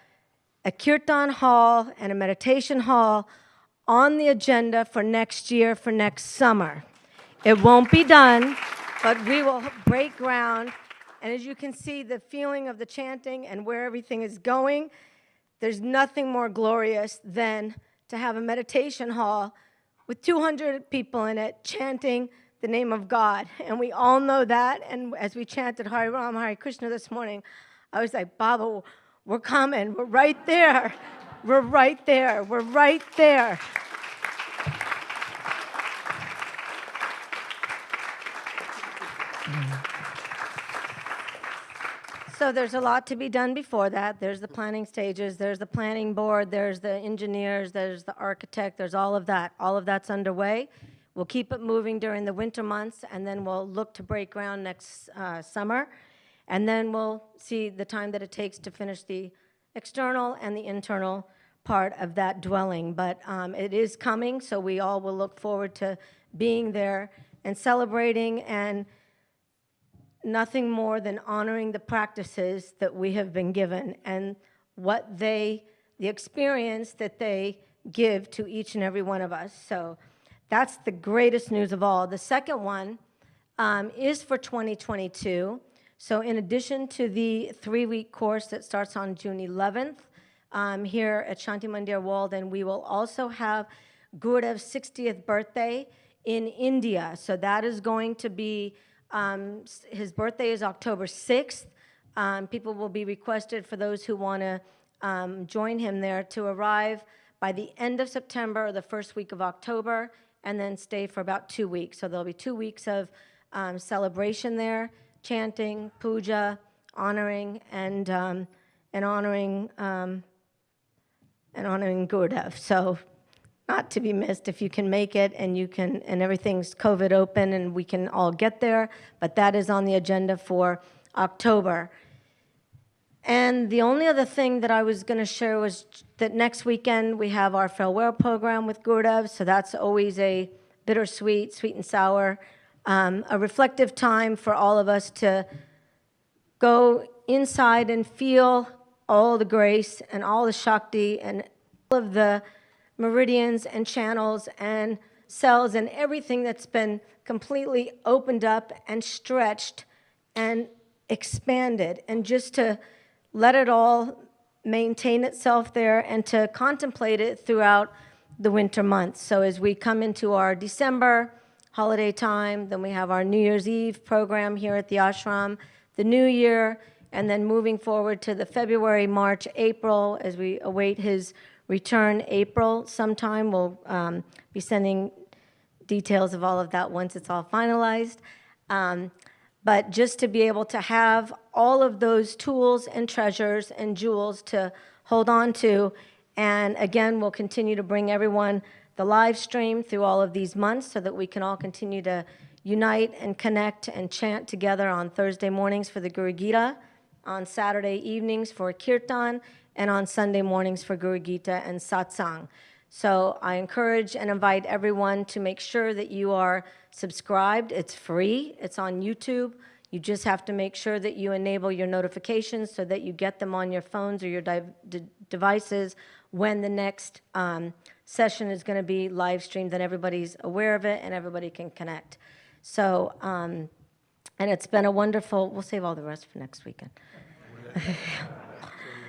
a Kirtan hall and a meditation hall on the agenda for next year, for next summer. It won't be done, but we will break ground. And as you can see, the feeling of the chanting and where everything is going, there's nothing more glorious than to have a meditation hall with 200 people in it chanting the name of God. And we all know that. And as we chanted Hare Ram, Hare Krishna this morning, I was like, Baba, we're coming. We're right there. We're right there. We're right there. So there's a lot to be done before that. There's the planning stages, there's the planning board, there's the engineers, there's the architect, there's all of that. All of that's underway. We'll keep it moving during the winter months, and then we'll look to break ground next summer. And then we'll see the time that it takes to finish the external and the internal part of that dwelling. But it is coming, so we all will look forward to being there and celebrating, and nothing more than honoring the practices that we have been given and the experience that they give to each and every one of us. So that's the greatest news of all. The second one is for 2022. So in addition to the 3-week course that starts on June 11th here at Shanti Mandir Walden, we will also have Gurudev's 60th birthday in India. So that is going to be his birthday is October 6th. People will be requested, for those who want to join him there, to arrive by the end of September or the first week of October, and then stay for about 2 weeks. So there'll be 2 weeks of celebration there, chanting, puja, honoring, and honoring Gurudev. So not to be missed if you can make it, and everything's COVID open and we can all get there, but that is on the agenda for October. And the only other thing that I was going to share was that next weekend we have our farewell program with Gurudev, so that's always a bittersweet, sweet and sour a reflective time for all of us to go inside and feel all the grace and all the Shakti and all of the meridians and channels and cells and everything that's been completely opened up and stretched and expanded, and just to let it all maintain itself there and to contemplate it throughout the winter months. So as we come into our December holiday time, then we have our New Year's Eve program here at the ashram, the New Year, and then moving forward to the February, March, April, as we await his return. April sometime, we'll be sending details of all of that once it's all finalized. But just to be able to have all of those tools and treasures and jewels to hold on to. And again, we'll continue to bring everyone the live stream through all of these months so that we can all continue to unite and connect and chant together on Thursday mornings for the Guru Gita, on Saturday evenings for Kirtan, and on Sunday mornings for Guru Gita and Satsang. So I encourage and invite everyone to make sure that you are subscribed. It's free. It's on YouTube. You just have to make sure that you enable your notifications so that you get them on your phones or your devices when the next session is going to be live streamed, then everybody's aware of it and everybody can connect. So, and it's been a wonderful, we'll save all the rest for next weekend.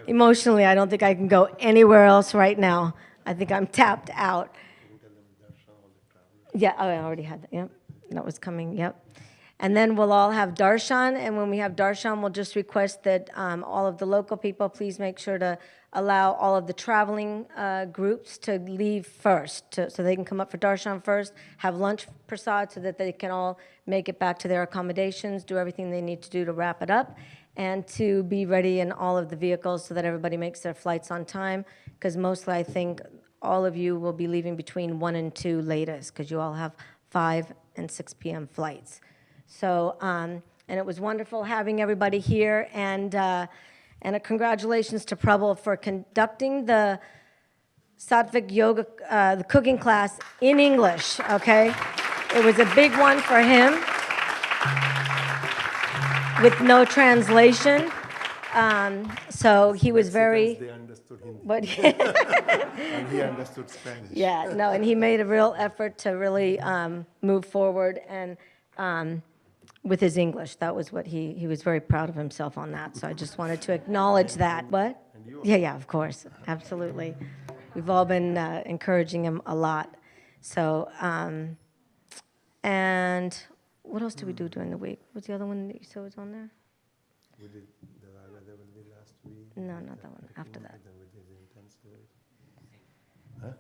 Emotionally, I don't think I can go anywhere else right now. I think I'm tapped out. Yeah, oh, I already had that, yep. That was coming, yep. And then we'll all have darshan, and when we have darshan, we'll just request that all of the local people, please make sure to allow all of the traveling groups to leave first, so they can come up for darshan first, have lunch prasad so that they can all make it back to their accommodations, do everything they need to do to wrap it up, and to be ready in all of the vehicles so that everybody makes their flights on time, because mostly I think all of you will be leaving between 1 and 2 latest, because you all have 5 and 6 p.m. flights. So, and it was wonderful having everybody here, and a congratulations to Prabhu for conducting the Sattvic Yoga, the cooking class in English, okay? It was a big one for him with no translation. So he was very... They understood Hindi. But And he understood Spanish. yeah, no, and he made a real effort to really move forward and with his English. That was what he was very proud of himself on that. So I just wanted to acknowledge that. What? Yeah, of course, absolutely. We've all been encouraging him a lot. So, and what else did we do during the week? What's the other one that you said was on there? We did the Raga Devali last week. No, not that one. After that. Then we did the intensive. Huh?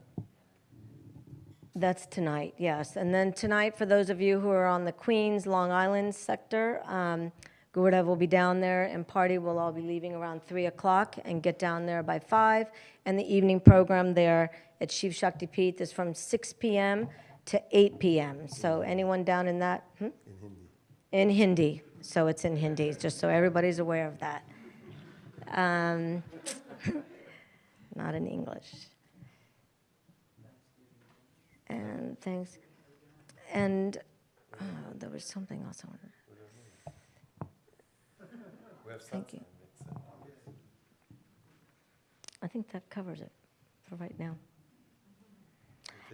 That's tonight, yes. And then tonight, for those of you who are on the Queens, Long Island sector, Gurudev will be down there, and party will all be leaving around 3 o'clock and get down there by 5. And the evening program there at Shiv Shakti Peeth is from 6 p.m. to 8 p.m. So anyone down in that? In Hindi. In Hindi. So it's in Hindi, just so everybody's aware of that. Not in English. And thanks. And there was something else I wanted. Thank you. I think that covers it for right now.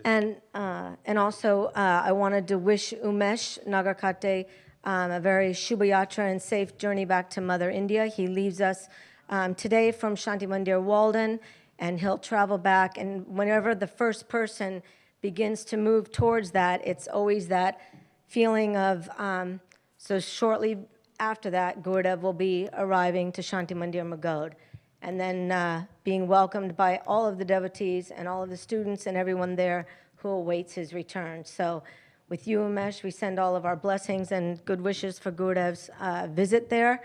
And also, I wanted to wish Umesh Nagarkate a very Shubha Yatra and safe journey back to Mother India. He leaves us today from Shanti Mandir Walden, and he'll travel back. And whenever the first person begins to move towards that, it's always that feeling of, so shortly after that, Gurudev will be arriving to Shanti Mandir Magod, and then being welcomed by all of the devotees and all of the students and everyone there who awaits his return. So with you, Umesh, we send all of our blessings and good wishes for Gurudev's visit there.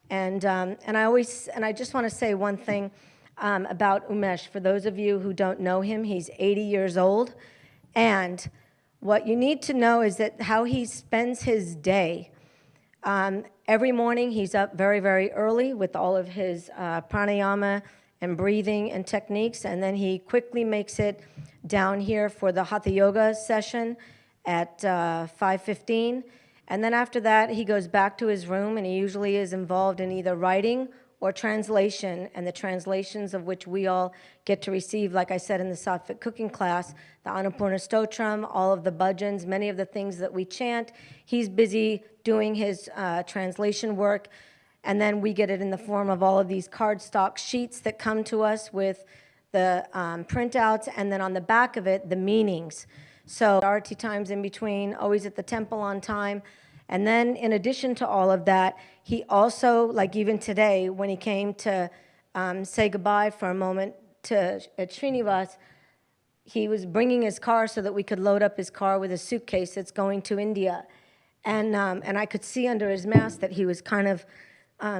And I just want to say one thing about Umesh. For those of you who don't know him, he's 80 years old. And what you need to know is that how he spends his day. Every morning he's up very, very early with all of his pranayama and breathing and techniques, and then he quickly makes it down here for the Hatha Yoga session at 5:15. And then after that, he goes back to his room, and he usually is involved in either writing or translation, and the translations of which we all get to receive, like I said in the Sattvic cooking class, the Annapurna Stotram, all of the bhajans, many of the things that we chant. He's busy doing his translation work, and then we get it in the form of all of these cardstock sheets that come to us with the printouts, and then on the back of it, the meanings. So arati times in between, always at the temple on time. And then in addition to all of that, he also, like even today, when he came to say goodbye for a moment at Srinivas, he was bringing his car so that we could load up his car with a suitcase that's going to India. And I could see under his mask that he was kind of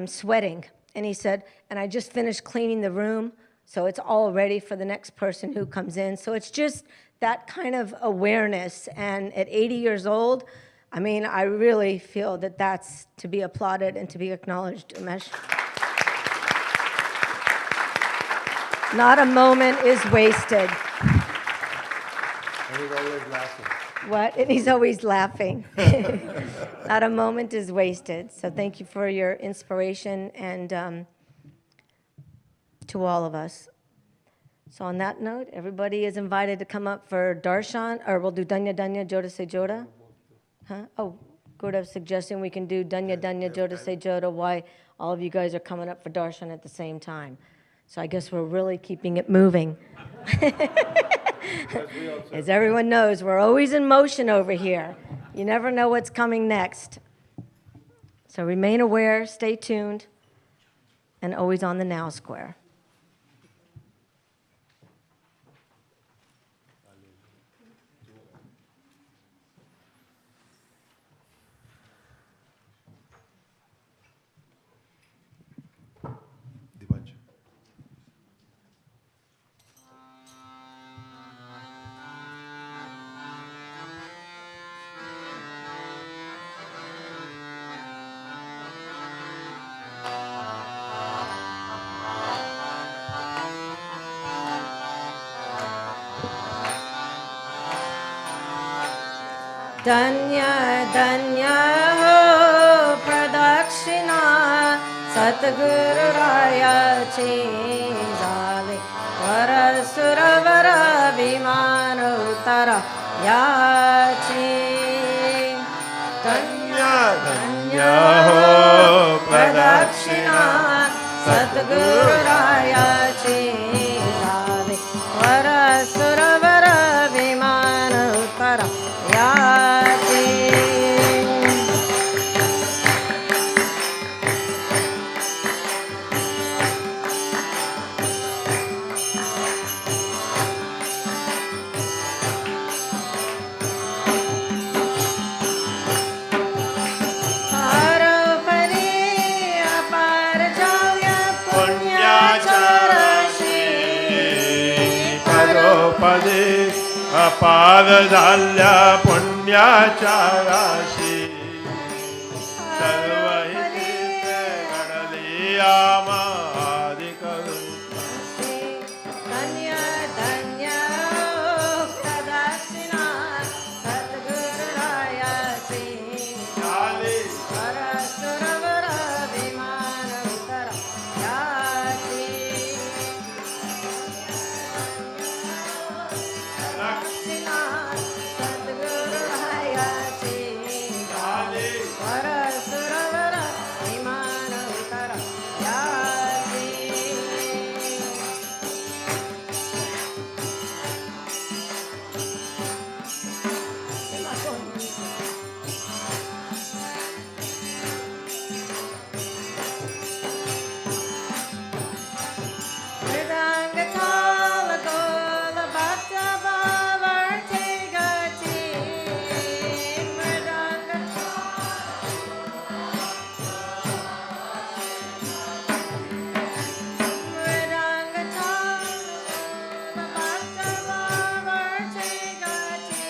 sweating. And he said, and I just finished cleaning the room, so it's all ready for the next person who comes in. So it's just that kind of awareness. And at 80 years old, I mean, I really feel that that's to be applauded and to be acknowledged, Umesh. Not a moment is wasted. And he's always laughing. What? And he's always laughing. Not a moment is wasted. So thank you for your inspiration and to all of us. So on that note, everybody is invited to come up for darshan, or we'll do danya danya, joda se joda. Huh? Oh, Gurudev suggesting we can do danya danya, joda se joda. Why all of you guys are coming up for darshan at the same time. So I guess we're really keeping it moving. As everyone knows, we're always in motion over here. You never know what's coming next. So remain aware, stay tuned, and always on the now square. Divanshu. Danya danya ho pradakshina Satguru Raya Chizale Varasuravara Vimanutara Yachi Danya danya ho pradakshina Satguru Raya Chizale Varasuravara Vimanutara Apadalya punyacharashi sarvahite gadaliyama adikaru Danya danya pradakshina Satguru Raya Chizale Varasuravara Vimanutara Yachi Satguru Raya Chizale Varasuravara Vimanutara Yachi Mridanga Gola Bhakta Bhavarti Gati Mridanga Mridanga Bhakta Bhavarti Gati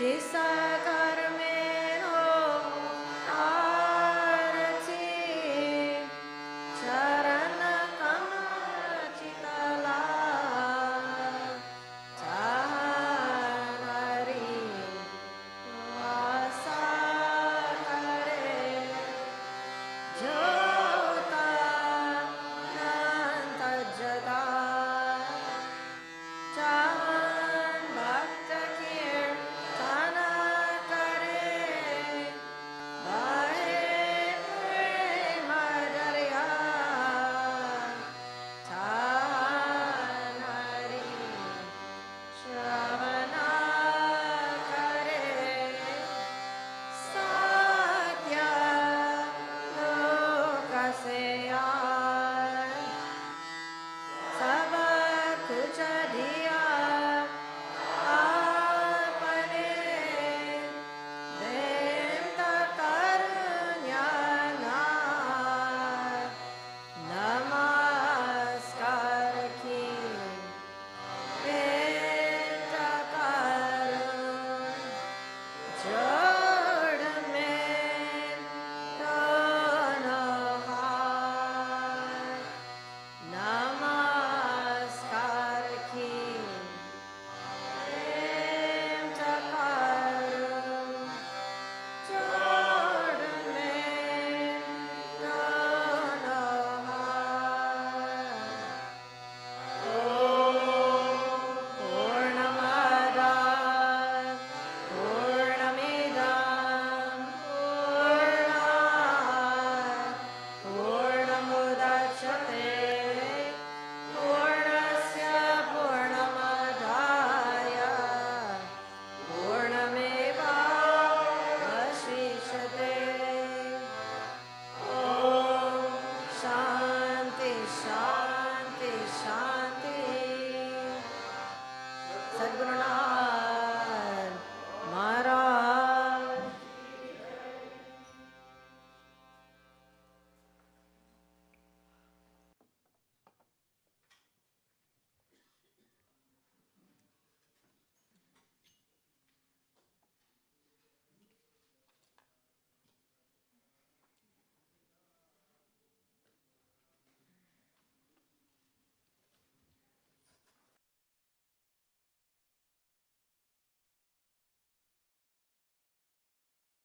Jesus.